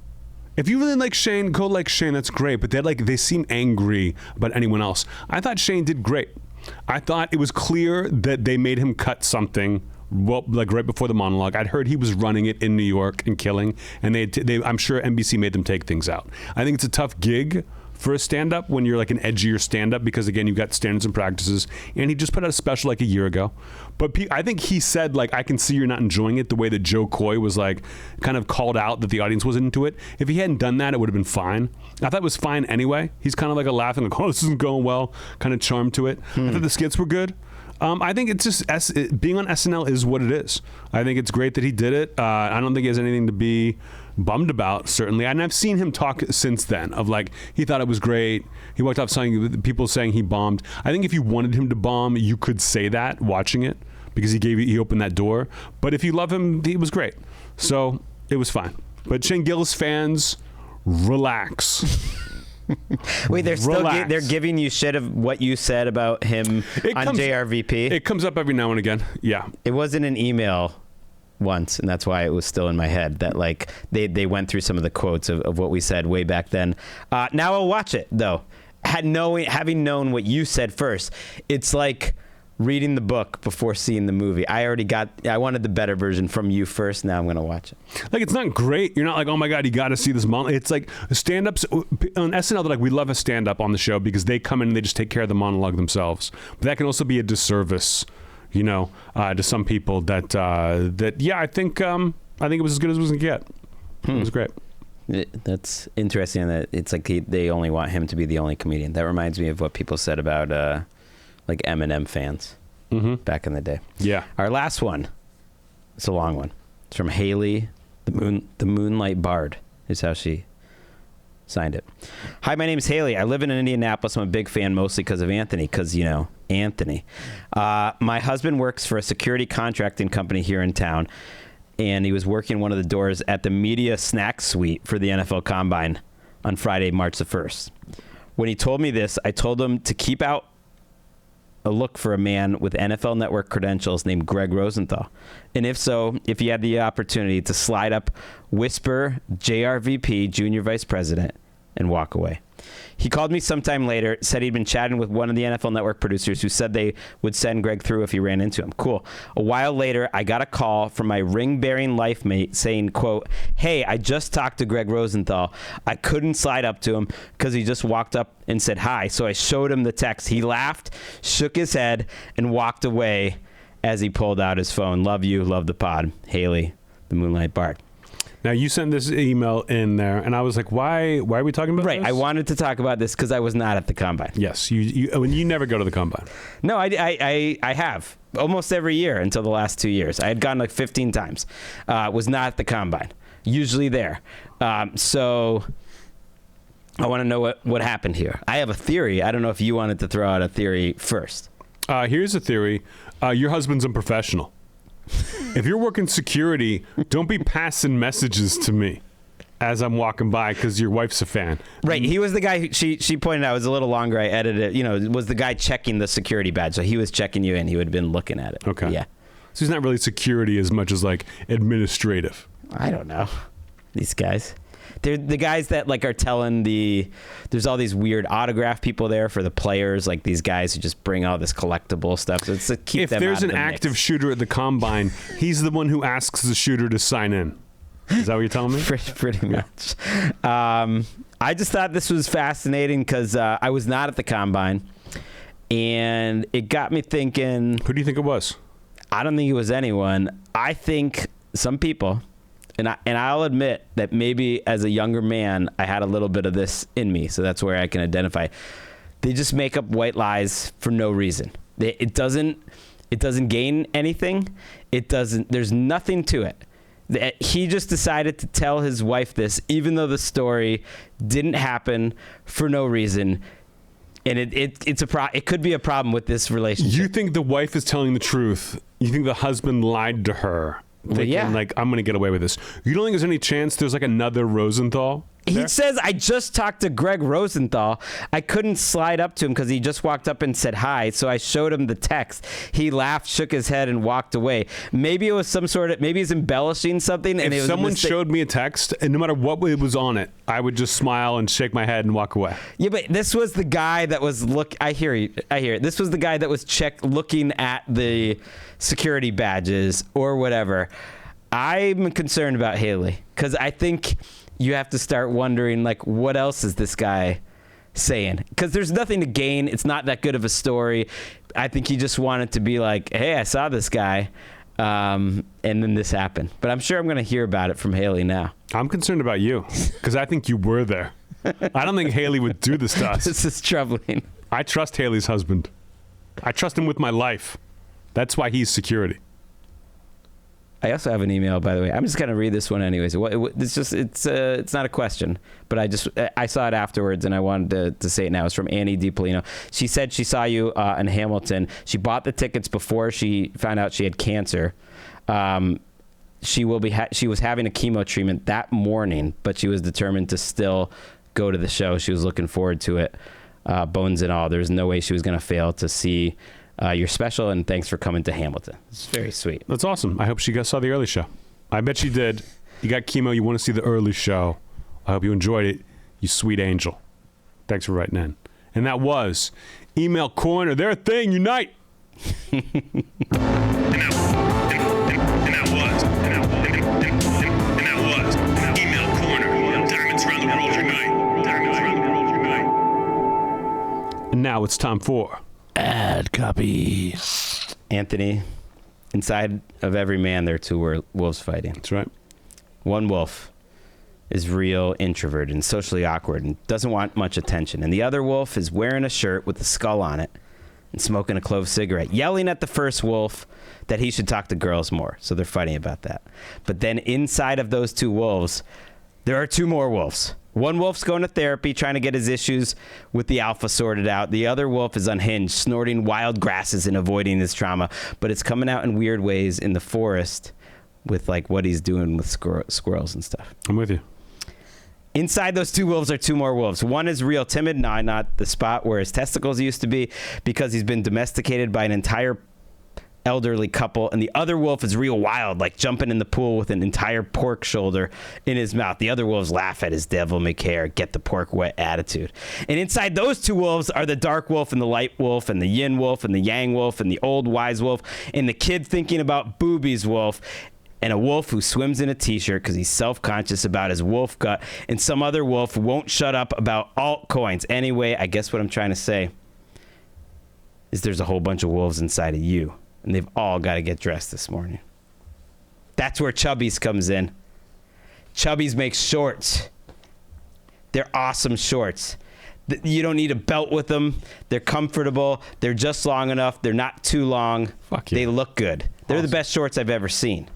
If you really like Shane, go like Shane. That's great. But they seem angry about anyone else. I thought Shane did great. I thought it was clear that they made him cut something, like right before the monologue. I'd heard he was running it in New York and killing, and I'm sure NBC made them take things out. I think it's a tough gig for a stand-up when you're like an edgier stand-up because, again, you've got standards and practices. And he just put out a special like a year ago. But I think he said, like, I can see you're not enjoying it the way that Joe Coy was, like, kind of called out that the audience wasn't into it. If he hadn't done that, it would have been fine. I thought it was fine anyway. He's kind of like a laughing, like, oh, this isn't going well, kind of charm to it. I thought the skits were good. I think it's just being on SNL is what it is. I think it's great that he did it. I don't think he has anything to be bummed about, certainly. And I've seen him talk since then of like, he thought it was great. He walked off saying, people saying he bombed. I think if you wanted him to bomb, you could say that watching it because he opened that door. But if you love him, he was great. So it was fine. But Shane Gillis fans, relax. Wait, they're giving you shit of what you said about him on JRVP? It comes up every now and again. Yeah. It wasn't an email once, and that's why it was still in my head that like they went through some of the quotes of what we said way back then. Now I'll watch it though. Having known what you said first, it's like reading the book before seeing the movie. I wanted the better version from you first. Now I'm gonna watch it. Like, it's not great. You're not like, oh my god, you got to see this monologue. It's like stand-ups on SNL. They're like, we love a stand-up on the show because they come in and they just take care of the monologue themselves. But that can also be a disservice, to some people that I think it was as good as it was gonna get. It was great. That's interesting that it's like they only want him to be the only comedian. That reminds me of what people said about like Eminem fans back in the day. Yeah. Our last one, it's a long one. It's from Haley, the Moonlight Bard is how she Signed it. Hi, my name's Haley. I live in Indianapolis. I'm a big fan mostly because of Anthony, because, Anthony. My husband works for a security contracting company here in town, and he was working one of the doors at the media snack suite for the NFL Combine on Friday, March the 1st. When he told me this, I told him to keep out a look for a man with NFL Network credentials named Gregg Rosenthal. And if so, if he had the opportunity to slide up, whisper JRVP, Junior Vice President, and walk away. He called me sometime later, said he'd been chatting with one of the NFL Network producers who said they would send Gregg through if he ran into him. Cool. A while later, I got a call from my ring-bearing life mate saying, quote, hey, I just talked to Gregg Rosenthal. I couldn't slide up to him because he just walked up and said hi. So I showed him the text. He laughed, shook his head, and walked away as he pulled out his phone. Love you, love the pod. Haley, the Moonlight Bard. Now, you sent this email in there, and I was like, why are we talking about this? Right, I wanted to talk about this because I was not at the Combine. Yes, you never go to the Combine. No, I have. Almost every year until the last 2 years. I had gone like 15 times. Was not at the Combine. Usually there. So I want to know what happened here. I have a theory. I don't know if you wanted to throw out a theory first. Here's a theory. Your husband's unprofessional. If you're working security, don't be passing messages to me as I'm walking by because your wife's a fan. Right. He was the guy who she pointed out. It was a little longer. I edited it. Was the guy checking the security badge. So he was checking you in. He would have been looking at it. Okay. Yeah. So he's not really security as much as like administrative. I don't know. These guys. They're the guys that like are telling there's all these weird autograph people there for the players, like these guys who just bring all this collectible stuff. So it's to keep them out of the mix. If there's an active shooter at the Combine, he's the one who asks the shooter to sign in. Is that what you're telling me? Pretty much. I just thought this was fascinating because I was not at the Combine, and it got me thinking. Who do you think it was? I don't think it was anyone. I think some people. And I'll admit that maybe as a younger man, I had a little bit of this in me. So that's where I can identify. They just make up white lies for no reason. It doesn't gain anything. There's nothing to it. He just decided to tell his wife this, even though the story didn't happen for no reason. And it could be a problem with this relationship. You think the wife is telling the truth? You think the husband lied to her? Thinking, yeah. Like, I'm going to get away with this. You don't think there's any chance there's like another Rosenthal there? He says, I just talked to Gregg Rosenthal. I couldn't slide up to him because he just walked up and said hi. So I showed him the text. He laughed, shook his head, and walked away. Maybe it was maybe he's embellishing something. And if someone showed me a text, and no matter what it was on it, I would just smile and shake my head and walk away. Yeah, but this was the guy that was I hear it. This was the guy that was looking at the security badges or whatever. I'm concerned about Haley because I think you have to start wondering, like, what else is this guy saying? Because there's nothing to gain. It's not that good of a story. I think he just wanted to be like, hey, I saw this guy, and then this happened. But I'm sure I'm going to hear about it from Haley now. I'm concerned about you because I think you were there. I don't think Haley would do this to us. This is troubling. I trust Haley's husband. I trust him with my life. That's why he's security. I also have an email, by the way. I'm just going to read this one anyways. It's not a question, but I saw it afterwards and I wanted to say it now. It's from Annie DiPolino. She said she saw you in Hamilton. She bought the tickets before she found out she had cancer. She was having a chemo treatment that morning, but she was determined to still go to the show. She was looking forward to it, bones and all. There's no way she was going to fail to see your special, and thanks for coming to Hamilton. It's very sweet. That's awesome. I hope she saw the early show. I bet she did. You got chemo. You want to see the early show. I hope you enjoyed it, you sweet angel. Thanks for writing in. And that was Email Corner. They're a thing. Unite. And that was Email Corner. Diamonds around the world unite. Diamonds around the world unite. And now it's time for Ad copy. Anthony, inside of every man, there are two wolves fighting. That's right. One wolf is real introverted and socially awkward and doesn't want much attention. And the other wolf is wearing a shirt with a skull on it and smoking a clove cigarette, yelling at the first wolf that he should talk to girls more. So they're fighting about that. But then inside of those two wolves, there are two more wolves. One wolf's going to therapy, trying to get his issues with the alpha sorted out. The other wolf is unhinged, snorting wild grasses and avoiding his trauma. But it's coming out in weird ways in the forest with like what he's doing with squirrels and stuff. I'm with you. Inside those two wolves are two more wolves. One is real timid, not the spot where his testicles used to be, because he's been domesticated by an entire elderly couple, and the other wolf is real wild, like jumping in the pool with an entire pork shoulder in his mouth. The other wolves laugh at his devil may care, get the pork wet attitude. And inside those two wolves are the dark wolf and the light wolf, and the yin wolf and the yang wolf, and the old wise wolf, and the kid thinking about boobies wolf, and a wolf who swims in a t-shirt because he's self-conscious about his wolf gut, and some other wolf who won't shut up about altcoins. Anyway, I guess what I'm trying to say is there's a whole bunch of wolves inside of you, and they've all got to get dressed this morning. That's where Chubbies comes in. Chubbies makes shorts. They're awesome shorts. You don't need a belt with them. They're comfortable. They're just long enough. They're not too long. Fuck yeah. They look good. They're the best shorts I've ever seen.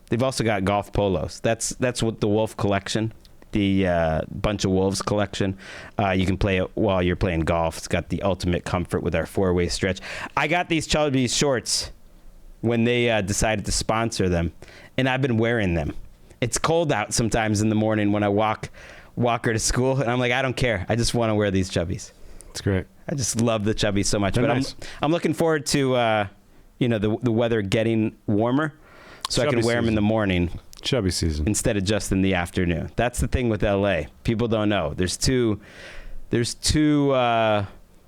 They've also got golf polos. That's what the Wolf collection, the Bunch of Wolves collection. You can play it while you're playing golf. It's got the ultimate comfort with our 4-way stretch. I got these Chubbies shorts when they decided to sponsor them, and I've been wearing them. It's cold out sometimes in the morning when I walk her to school, and I'm like, I don't care. I just want to wear these Chubbies. It's great. I just love the Chubbies so much. They're but nice. I'm looking forward to the weather getting warmer, so Chubby I can wear them in season. the morning Chubby season. instead of just in the afternoon. That's the thing with LA. People don't know. There's two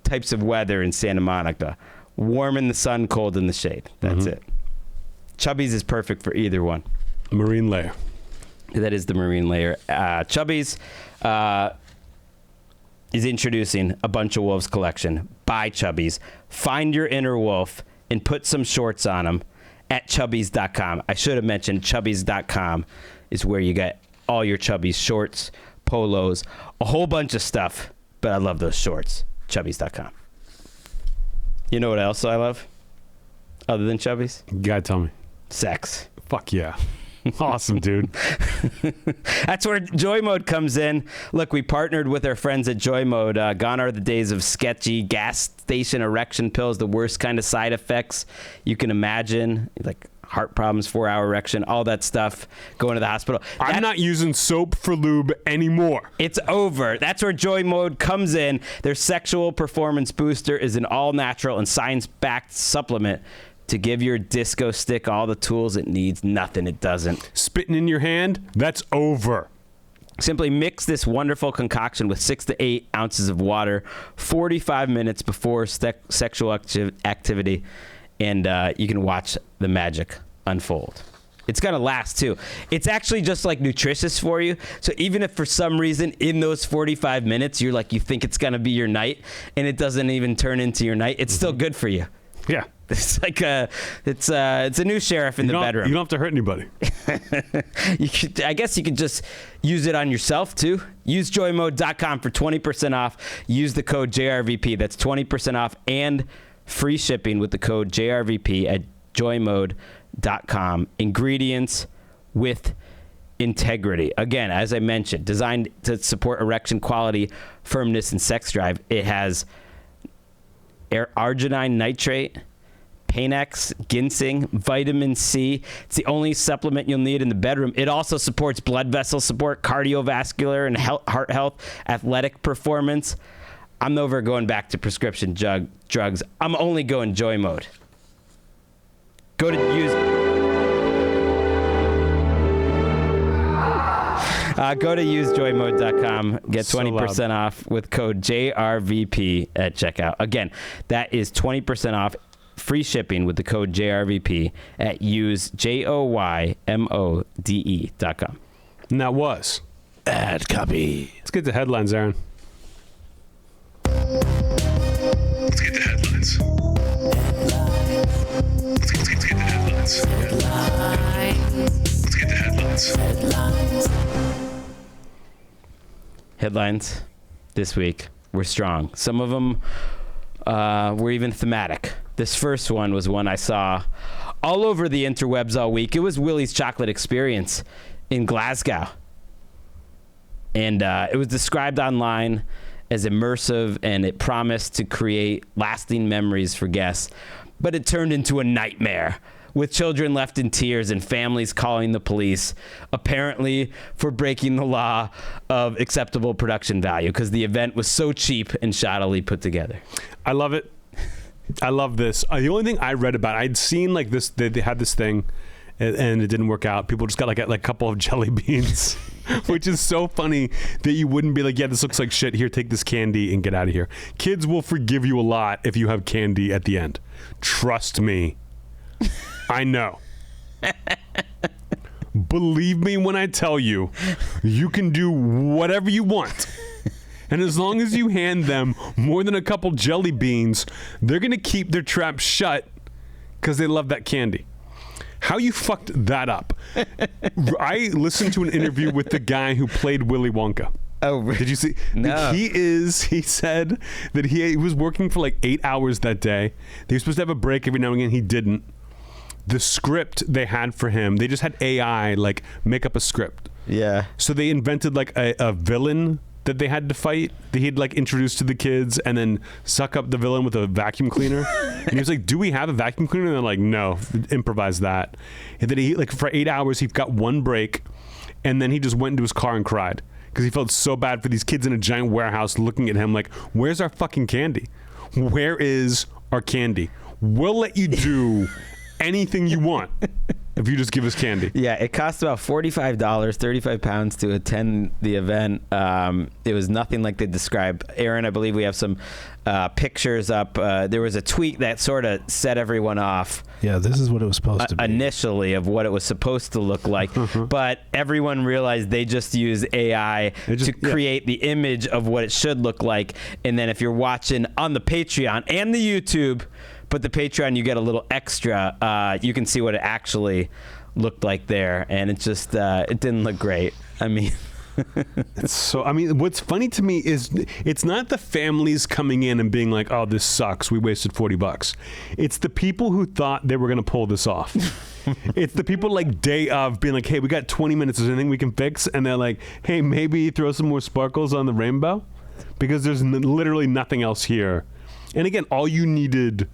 types of weather in Santa Monica. Warm in the sun, cold in the shade. That's it. Chubbies is perfect for either one. Marine layer. That is the marine layer. Chubbies is introducing a Bunch of Wolves collection by Chubbies. Find your inner wolf and put some shorts on them at chubbies.com. I should have mentioned chubbies.com is where you get all your Chubbies shorts, polos, a whole bunch of stuff. But I love those shorts. Chubbies.com. You know what else I love other than Chubbies? You gotta tell me. Sex. Fuck yeah. Awesome, dude. That's where Joy Mode comes in. Look, we partnered with our friends at Joy Mode. Gone are the days of sketchy gas station erection pills, the worst kind of side effects you can imagine, like heart problems, 4-hour erection, all that stuff, going to the hospital. I'm not using soap for lube anymore. It's over. That's where Joy Mode comes in. Their sexual performance booster is an all-natural and science-backed supplement to give your disco stick all the tools it needs. Nothing it doesn't. Spitting in your hand, that's over. Simply mix this wonderful concoction with 6 to 8 ounces of water 45 minutes before sexual activity, and you can watch the magic unfold. It's going to last, too. It's actually just, like, nutritious for you. So even if for some reason in those 45 minutes you think it's going to be your night and it doesn't even turn into your night, it's still good for you. Yeah. It's like it's a new sheriff in the bedroom. You don't have to hurt anybody. I guess you could just use it on yourself too. Use joymode.com for 20% off. Use the code JRVP. That's 20% off and free shipping with the code JRVP at joymode.com. Ingredients with integrity. Again, as I mentioned, designed to support erection quality, firmness, and sex drive. It has arginine nitrate, Panax, ginseng, vitamin C. It's the only supplement you'll need in the bedroom. It also supports blood vessel support, cardiovascular and heart health, athletic performance. I'm never going back to prescription drugs. I'm only going Joy Mode. Go to usejoymode.com. Get 20% off with code JRVP at checkout. Again, that is 20% off. Free shipping with the code JRVP at usejoymode.com. And that was Ad copy. Let's get to headlines, Aaron. Let's get the headlines. Let's get the headlines. Let's get the headlines. Headlines this week were strong. Some of them were even thematic. This first one was one I saw all over the interwebs all week. It was Willy's Chocolate Experience in Glasgow. And it was described online as immersive, and it promised to create lasting memories for guests. But it turned into a nightmare, with children left in tears and families calling the police, apparently for breaking the law of acceptable production value, because the event was so cheap and shoddily put together. I love it. I love this. The only thing I read about, I'd seen like this, they had this thing and it didn't work out. People just got like a couple of jelly beans, which is so funny that you wouldn't be like, yeah, this looks like shit. Here, take this candy and get out of here. Kids will forgive you a lot if you have candy at the end. Trust me. I know. Believe me when I tell you, you can do whatever you want. And as long as you hand them more than a couple jelly beans, they're going to keep their trap shut because they love that candy. How you fucked that up? I listened to an interview with the guy who played Willy Wonka. Oh, really? Did you see? No. He said that he was working for like 8 hours that day. He was supposed to have a break every now and again. He didn't. The script they had for him, they just had AI like make up a script. Yeah. So they invented like a villain that they had to fight, that he'd like introduce to the kids and then suck up the villain with a vacuum cleaner. And he was like, do we have a vacuum cleaner? And they're like, no, improvise that. And then he, like, for 8 hours, he got one break, and then he just went into his car and cried because he felt so bad for these kids in a giant warehouse looking at him like, where's our fucking candy? Where is our candy? We'll let you do anything you want if you just give us candy. Yeah, it cost about $45, 35 pounds to attend the event. It was nothing like they described. Aaron, I believe we have some pictures up. There was a tweet that sort of set everyone off. Yeah, this is what it was supposed to be. Initially, of what it was supposed to look like. But everyone realized they just use AI to create the image of what it should look like. And then if you're watching on the Patreon and the YouTube, but the Patreon, you get a little extra. You can see what it actually looked like there, and it just it didn't look great. I mean, what's funny to me is it's not the families coming in and being like, "Oh, this sucks. We wasted $40." It's the people who thought they were going to pull this off. It's the people like day of being like, "Hey, we got 20 minutes. Is there anything we can fix?" And they're like, "Hey, maybe throw some more sparkles on the rainbow," because there's literally nothing else here. And again, all you needed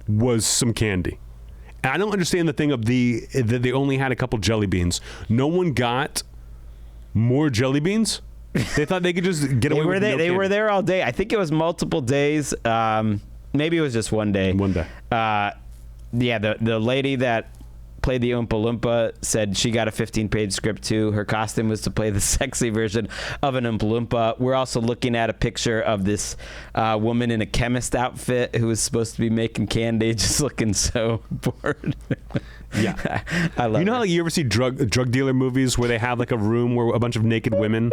was some candy. And I don't understand the thing of that they only had a couple jelly beans. No one got more jelly beans. They thought they could just get away with no candy. They were there all day. I think it was multiple days. Maybe it was just one day. One day. Yeah, the lady that played the Oompa Loompa said she got a 15-page script too. Her costume was to play the sexy version of an Oompa Loompa. We're also looking at a picture of this woman in a chemist outfit who was supposed to be making candy, just looking so bored. Yeah, I love. You know how you ever see drug dealer movies where they have like a room where a bunch of naked women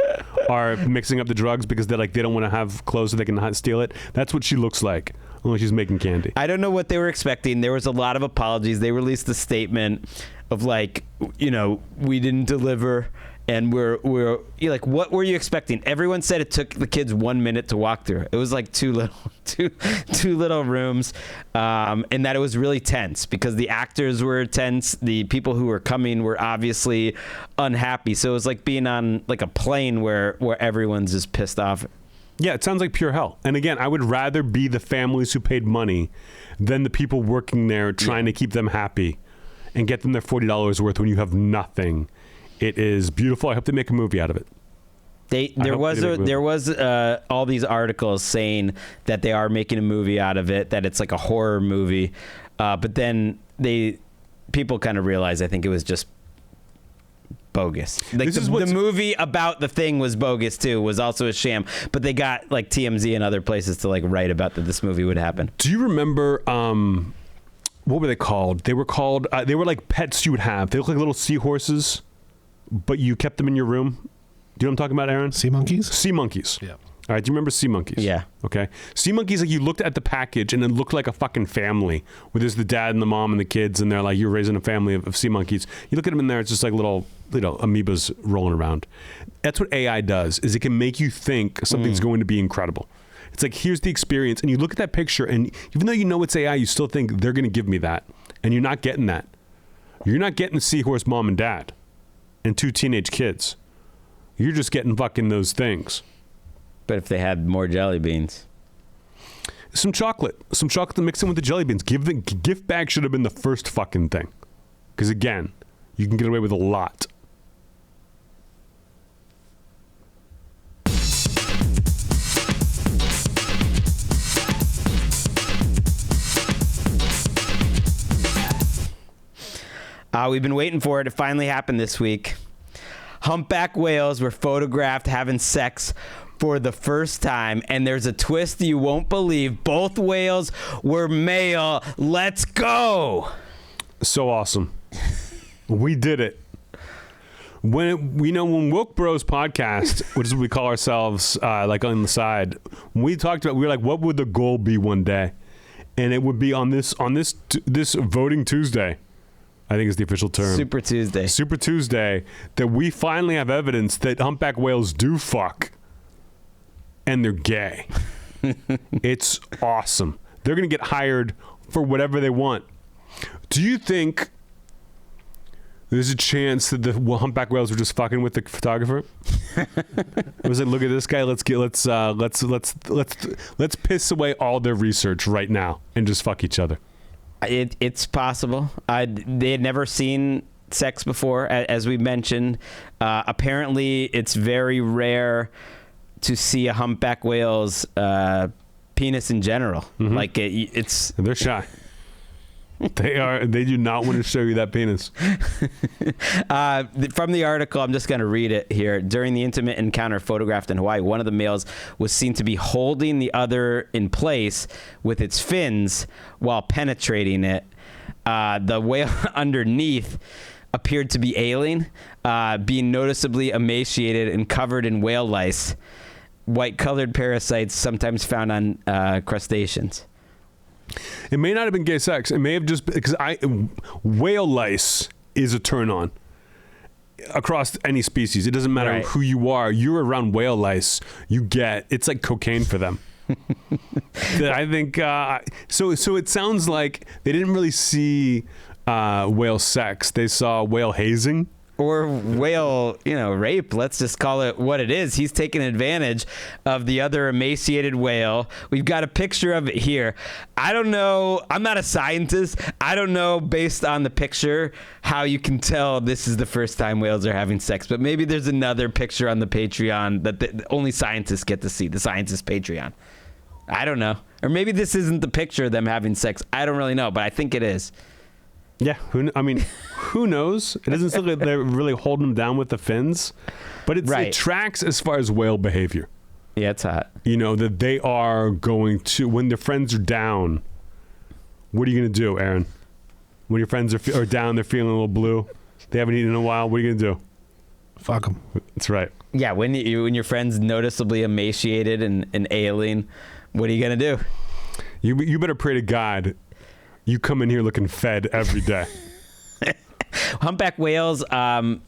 are mixing up the drugs because they don't want to have clothes so they can steal it? That's what she looks like. Only she's making candy. I don't know what they were expecting. There was a lot of apologies. They released a statement of like, we didn't deliver, and we're like, what were you expecting? Everyone said it took the kids 1 minute to walk through. It was like two little rooms, and that it was really tense because the actors were tense. The people who were coming were obviously unhappy. So it was like being on like a plane where everyone's just pissed off. Yeah, it sounds like pure hell. And again, I would rather be the families who paid money than the people working there trying to keep them happy and get them their $40 worth when you have nothing. It is beautiful. I hope they make a movie out of it. There was all these articles saying that they are making a movie out of it, that it's like a horror movie. But then people kind of realized, I think it was just bogus. Like the movie about the thing was bogus too, was also a sham, but they got like TMZ and other places to like write about that this movie would happen. Do you remember what were they called? They were like pets you would have. They look like little seahorses, but you kept them in your room. Do you know what I'm talking about, Aaron? Sea monkeys? Sea monkeys. Yeah. All right, do you remember sea monkeys? Yeah. Okay. Sea monkeys, like you looked at the package and it looked like a fucking family where there's the dad and the mom and the kids and they're like, you're raising a family of sea monkeys. You look at them in there, it's just like little amoebas rolling around. That's what AI does, is it can make you think something's going to be incredible. It's like, here's the experience. And you look at that picture and even though you know it's AI, you still think they're going to give me that. And you're not getting that. You're not getting the seahorse mom and dad and two teenage kids. You're just getting fucking those things. But if they had more jelly beans. Some chocolate to mix in with the jelly beans. Gift bag should have been the first fucking thing. Because again, you can get away with a lot. We've been waiting for it. It finally happened this week. Humpback whales were photographed having sex for the first time, and there's a twist you won't believe. Both whales were male. Let's go. So awesome. We did it. When Woke Bros podcast, which is what we call ourselves, like on the side, we talked about, we were like, what would the goal be one day? And it would be on this voting Tuesday. I think is the official term. Super Tuesday, that we finally have evidence that humpback whales do fuck. And they're gay. It's awesome. They're going to get hired for whatever they want. Do you think there's a chance that the humpback whales were just fucking with the photographer? Was it, look at this guy, let's piss away all their research right now and just fuck each other? It's possible. They had never seen sex before, as we mentioned. Apparently, it's very rare to see a humpback whale's penis in general. Mm-hmm. Like it's they're shy. They do not want to show you that penis. From the article, I'm just going to read it here. During the intimate encounter photographed in Hawaii, one of the males was seen to be holding the other in place with its fins while penetrating it. The whale underneath appeared to be ailing, being noticeably emaciated and covered in whale lice, white-colored parasites sometimes found on crustaceans. It may not have been gay sex. It may have just because whale lice is a turn on across any species. It doesn't matter who you are. You're around whale lice. It's like cocaine for them. I think so. It sounds like they didn't really see whale sex. They saw whale hazing. Or whale, rape. Let's just call it what it is. He's taking advantage of the other emaciated whale. We've got a picture of it here. I don't know. I'm not a scientist. I don't know, based on the picture, how you can tell this is the first time whales are having sex. But maybe there's another picture on the Patreon that only scientists get to see, the scientist Patreon. I don't know. Or maybe this isn't the picture of them having sex. I don't really know, but I think it is. Yeah, who knows? It doesn't look like they're really holding them down with the fins, but it tracks as far as whale behavior. Yeah, it's hot. That they are going to, when their friends are down, what are you going to do, Aaron? When your friends are down, they're feeling a little blue, they haven't eaten in a while, what are you going to do? Fuck them. That's right. Yeah, when your friend's noticeably emaciated and ailing, what are you going to do? You better pray to God you come in here looking fed every day. Humpback whales are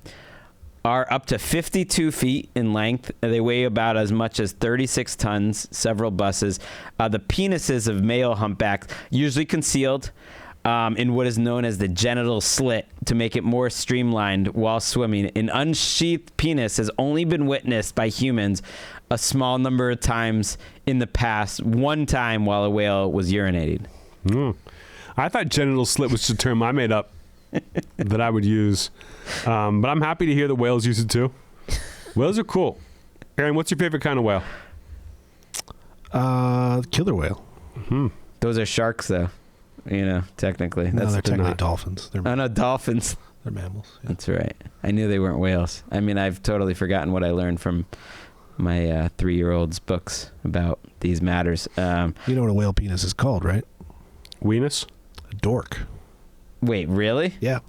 up to 52 feet in length. They weigh about as much as 36 tons, several buses. The penises of male humpbacks usually concealed in what is known as the genital slit to make it more streamlined while swimming. An unsheathed penis has only been witnessed by humans a small number of times in the past, one time while a whale was urinating. I thought genital slit was just a term I made up that I would use. But I'm happy to hear that whales use it too. Whales are cool. Aaron, what's your favorite kind of whale? Killer whale. Mm-hmm. Those are sharks, though. Technically. No, they're technically dolphins. Dolphins. They're mammals. Yeah. That's right. I knew they weren't whales. I've totally forgotten what I learned from my 3-year-old's books about these matters. You know what a whale penis is called, right? Weenus? A dork. Wait, really? Yeah.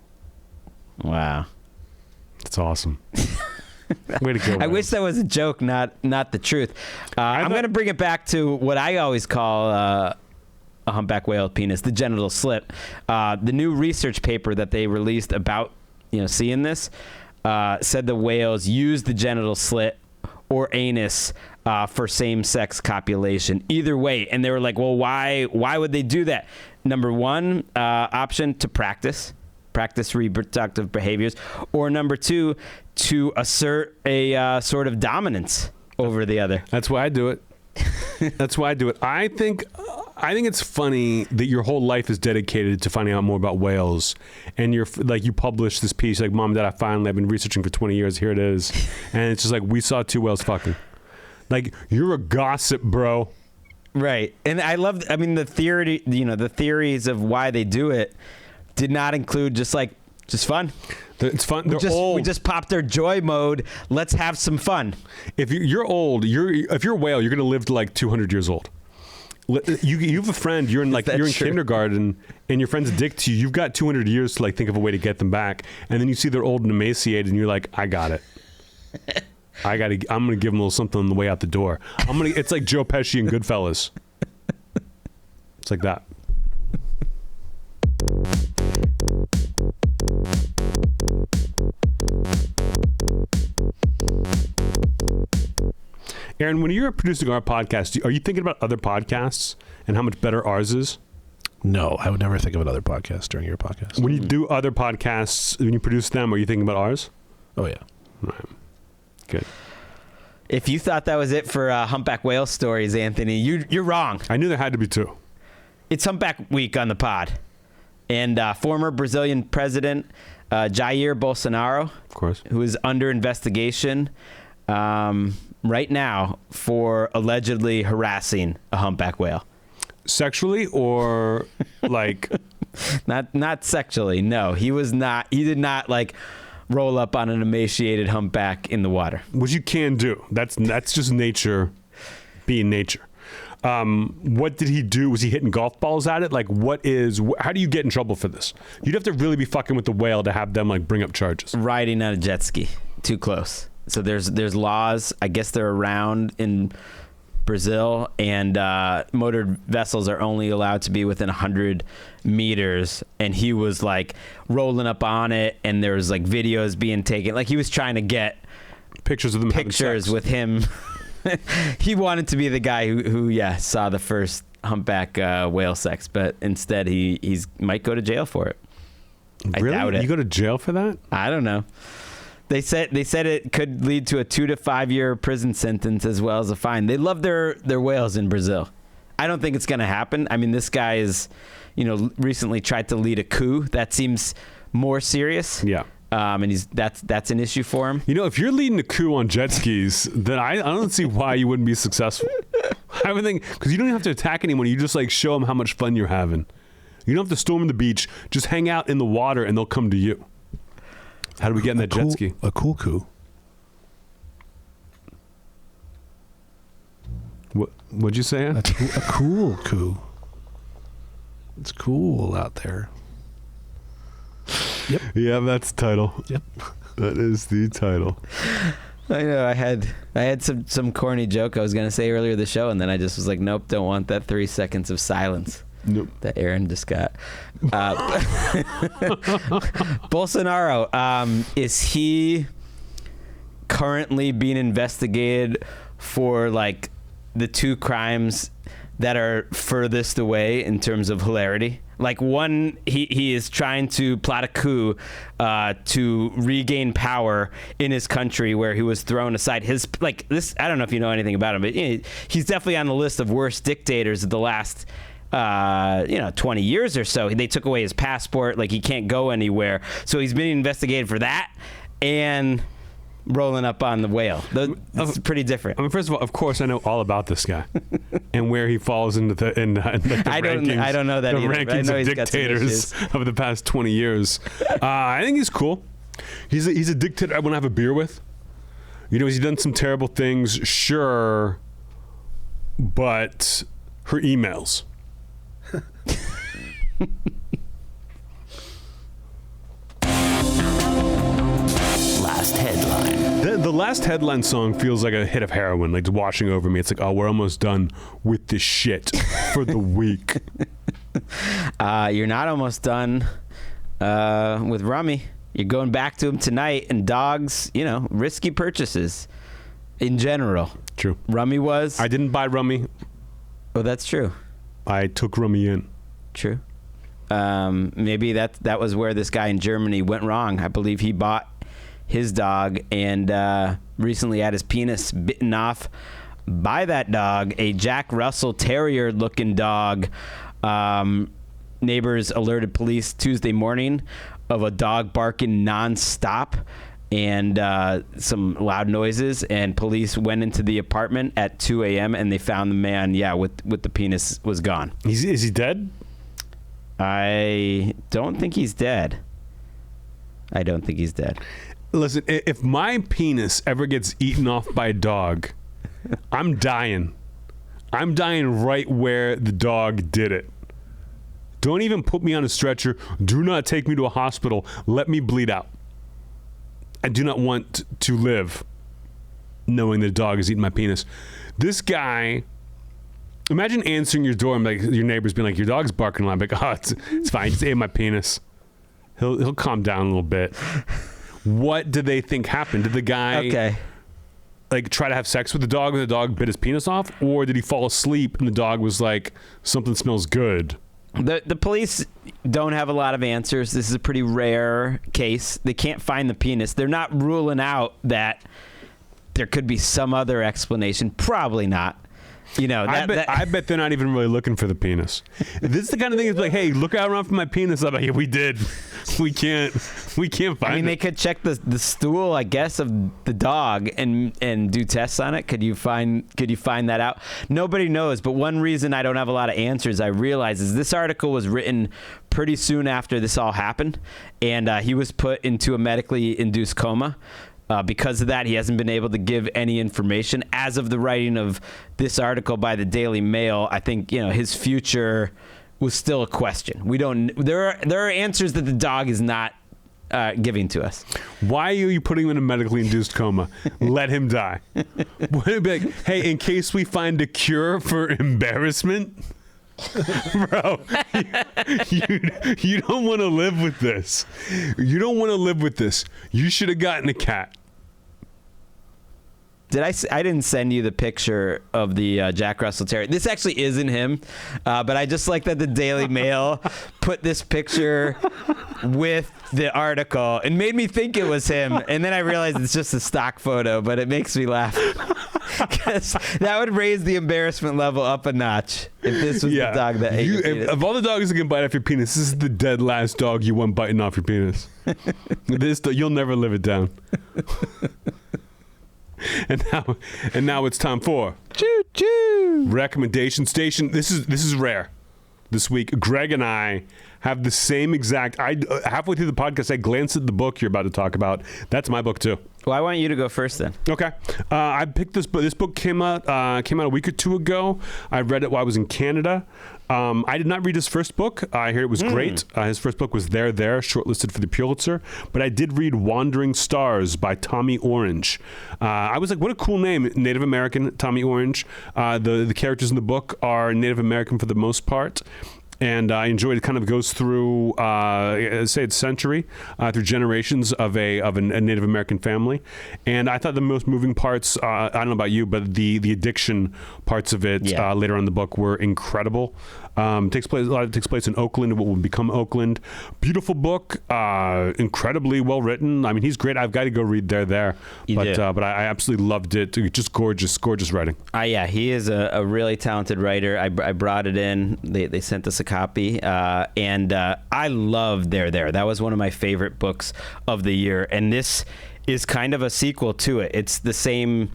Wow. That's awesome. Way to go. I wish that was a joke, not the truth. I'm going to bring it back to what I always call a humpback whale penis, the genital slit. The new research paper that they released about seeing this said the whales use the genital slit or anus for same-sex copulation. Either way, and they were like, well, why would they do that? Number one option, to practice reproductive behaviors, or number two, to assert a sort of dominance over the other. That's why I do it. That's why I do it. I think it's funny that your whole life is dedicated to finding out more about whales, and you're like, you publish this piece like, Mom, Dad, I've been researching for 20 years. Here it is, and it's just like, we saw 2 whales fucking. Like, you're a gossip, bro. Right, and I love. I mean, the theory. The theories of why they do it did not include just fun. It's fun. They're old. We just popped their joy mode. Let's have some fun. If you're old, if you're a whale, you're gonna live to like 200 years old. You have a friend. You're in kindergarten, and your friend's a dick to you. You've got 200 years to like think of a way to get them back, and then you see they're old and emaciated, and you're like, I got it. I'm gonna give them a little something on the way out the door. It's like Joe Pesci and Goodfellas. It's like that. Aaron, when you're producing our podcast, are you thinking about other podcasts and how much better ours is? No, I would never think of another podcast during your podcast. When you do other podcasts, when you produce them, are you thinking about ours? Oh, yeah. Right. Good. If you thought that was it for Humpback whale stories, Anthony, you're wrong. I knew there had to be 2. It's Humpback Week on the pod. And former Brazilian President Jair Bolsonaro, Of course. who is under investigation right now for allegedly harassing a humpback whale. Sexually or like... Not sexually, no. He did not like roll up on an emaciated humpback in the water. Which you can do. That's just nature being nature. What did he do? Was he hitting golf balls at it? Like, how do you get in trouble for this? You'd have to really be fucking with the whale to have them like bring up charges. Riding on a jet ski, too close. So there's laws. I guess they're around in Brazil, and motored vessels are only allowed to be within 100 meters. And he was like rolling up on it, and there was like videos being taken. Like, he was trying to get pictures of them having sex with him. He wanted to be the guy who saw the first humpback whale sex, but instead he's might go to jail for it. Really? I doubt it. You go to jail for that? I don't know. They said it could lead to a 2 to 5 year prison sentence as well as a fine. They love their whales in Brazil. I don't think it's going to happen. I mean, this guy is, recently tried to lead a coup. That seems more serious. Yeah. And that's an issue for him. If you're leading a coup on jet skis, then I don't see why you wouldn't be successful. I would think, because you don't have to attack anyone. You just like show them how much fun you're having. You don't have to storm the beach. Just hang out in the water, and they'll come to you. How do we get in that jet ski? A cool coup. What'd you say? A cool coup. It's cool out there. Yep. Yeah, that's the title. Yep. That is the title. I know. I had some corny joke I was gonna say earlier the show, and then I just was like, nope, don't want that 3 seconds of silence. Nope. That Aaron just got. Bolsonaro, is he currently being investigated for like the 2 crimes that are furthest away in terms of hilarity? Like, one, he is trying to plot a coup to regain power in his country where he was thrown aside. I don't know if you know anything about him, but he's definitely on the list of worst dictators of the last 20 years or so. They took away his passport. Like, he can't go anywhere. So he's been investigated for that and rolling up on the whale. That's pretty different. I mean, first of all, of course, I know all about this guy and where he falls into the rankings. I don't know that the either. rankings of dictators of the past 20 years. I think he's cool. He's a dictator I want to have a beer with. Has he done some terrible things? Sure, but her emails. Last headline. The last headline song feels like a hit of heroin, like washing over me. It's like, oh, we're almost done with this shit for the week. You're not almost done with Rummy. You're going back to him tonight, and dogs, risky purchases in general. True. Rummy was. I didn't buy Rummy. Oh, that's true. I took Rummy in. True. Maybe that was where this guy in Germany went wrong. I believe he bought his dog, and recently had his penis bitten off by that dog, a Jack Russell Terrier-looking dog. Neighbors alerted police Tuesday morning of a dog barking nonstop and some loud noises, and police went into the apartment at 2 a.m. and they found the man, with the penis was gone. Is he dead? I don't think he's dead. Listen, if my penis ever gets eaten off by a dog, I'm dying. I'm dying right where the dog did it. Don't even put me on a stretcher. Do not take me to a hospital. Let me bleed out. I do not want to live knowing the dog is eating my penis. This guy, imagine answering your door and like your neighbors being like, your dog's barking a lot. I'm like, oh, it's fine. He just ate my penis. He'll calm down a little bit. What did they think happened? Did the guy like try to have sex with the dog bit his penis off? Or did he fall asleep and the dog was like, something smells good? The police don't have a lot of answers. This is a pretty rare case. They can't find the penis. They're not ruling out that there could be some other explanation. Probably not. You know, I bet they're not even really looking for the penis. This is the kind of thing that's like, hey, look out around for my penis. I'm like, yeah, we did. We can't find it. I mean, they could check the stool, I guess, of the dog and do tests on it. Could you find that out? Nobody knows. But one reason I don't have a lot of answers, I realize, is this article was written pretty soon after this all happened, and he was put into a medically induced coma. Because of that, he hasn't been able to give any information. As of the writing of this article by the Daily Mail, I think his future was still a question. We don't. There are answers that the dog is not giving to us. Why are you putting him in a medically induced coma? Let him die. Would it be like, hey, in case we find a cure for embarrassment? Bro, you don't want to live with this. You don't want to live with this. You should have gotten a cat. I didn't send you the picture of the Jack Russell Terrier. This actually isn't him, but I just like that the Daily Mail put this picture with the article and made me think it was him. And then I realized it's just a stock photo, but it makes me laugh. Because that would raise the embarrassment level up a notch if this was the dog that ate your penis. Of all the dogs that can bite off your penis, this is the dead last dog you want biting off your penis. You'll never live it down. And now it's time for Choo-choo Recommendation Station. This is rare. This week, Greg and I have the same exact. Halfway through the podcast, I glanced at the book you're about to talk about. That's my book too. Well, I want you to go first then. Okay. I picked this book. This book came out a week or two ago. I read it while I was in Canada. I did not read his first book. I heard it was great. His first book was There, shortlisted for the Pulitzer. But I did read Wandering Stars by Tommy Orange. I was like, what a cool name. Native American, Tommy Orange. The characters in the book are Native American for the most part. And I enjoyed it. Kind of goes through, say it's century, through generations of a Native American family. And I thought the most moving parts, I don't know about you, but the addiction parts of it later on in the book were incredible. A lot of it takes place in Oakland, what will become Oakland. Beautiful book, incredibly well written. I mean, he's great. I've got to go read There. But I absolutely loved it. Just gorgeous writing. Yeah, he is a really talented writer. I brought it in. They sent us a copy, and I love There. That was one of my favorite books of the year, and this is kind of a sequel to it. It's the same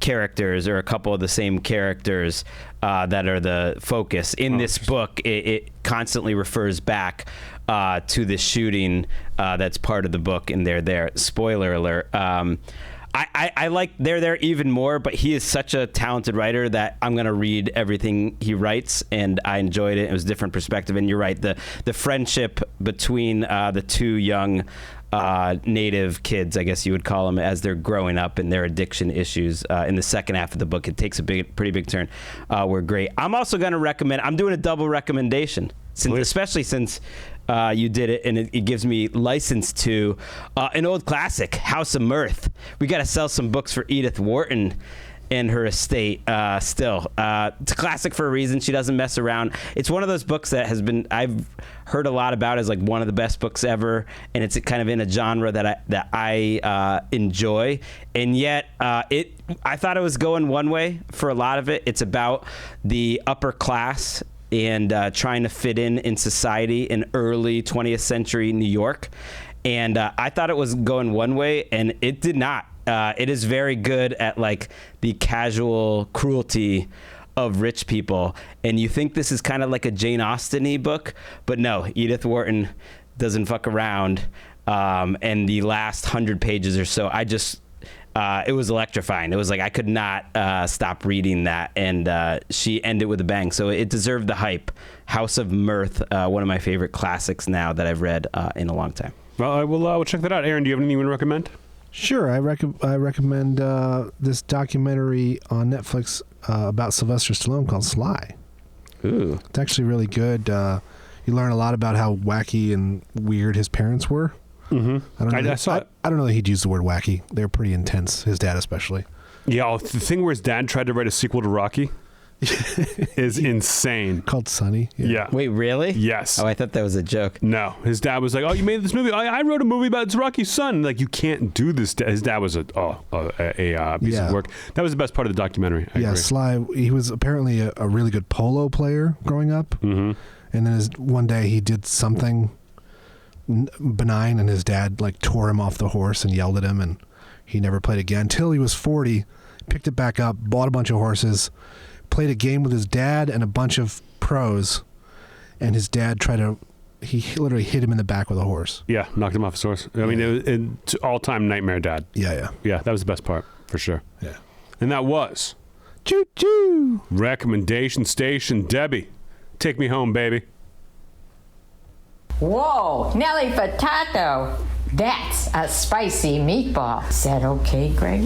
characters, or a couple of the same characters that are the focus in this book. It constantly refers back to the shooting that's part of the book in There. Spoiler alert. I like There even more, but he is such a talented writer that I'm going to read everything he writes, and I enjoyed it. It was a different perspective, and you're right. The friendship between the two young Native kids, I guess you would call them, as they're growing up and their addiction issues in the second half of the book, it takes a pretty big turn. Were great. I'm also going to recommend, I'm doing a double recommendation, especially since you did it, and it gives me license to an old classic, House of Mirth. We got to sell some books for Edith Wharton. and her estate. Still, it's a classic for a reason. She doesn't mess around. It's one of those books that I've heard a lot about as like one of the best books ever, and it's kind of in a genre that I enjoy. And yet, I thought it was going one way for a lot of it. It's about the upper class and trying to fit in society in early 20th century New York. And I thought it was going one way, and it did not. It is very good at like the casual cruelty of rich people. And you think this is kind of like a Jane Austen-y book, but no, Edith Wharton doesn't fuck around. And the last 100 pages or so, it was electrifying. It was like I could not stop reading that, and she ended with a bang. So it deserved the hype. House of Mirth, one of my favorite classics now that I've read in a long time. Well, I will check that out. Aaron, do you have anything you want to recommend? Sure, I recommend this documentary on Netflix about Sylvester Stallone called Sly. Ooh, it's actually really good. You learn a lot about how wacky and weird his parents were. Mm-hmm. I saw it. I don't know that he'd use the word wacky. They're pretty intense, his dad especially. Yeah, the thing where his dad tried to write a sequel to Rocky is insane. Called Sonny. Yeah. wait, really? Yes. Oh, I thought that was a joke. No, his dad was like, "Oh, you made this movie? I wrote a movie about Rocky's son." Like, you can't do this. His dad was a piece of work. That was the best part of the documentary. I agree. Sly. He was apparently a really good polo player growing up, Mm-hmm. and then one day he did something benign, and his dad like tore him off the horse and yelled at him, and he never played again until he was 40. Picked it back up, bought a bunch of horses, played a game with his dad and a bunch of pros, and his dad he literally hit him in the back with a horse. Yeah, knocked him off his horse. I mean, it's all-time nightmare dad. Yeah. Yeah, that was the best part, for sure. Yeah. And that was Choo-choo! Recommendation Station. Debbie, take me home, baby. Whoa, Nelly Furtado. That's a spicy meatball. Is that okay, Greg?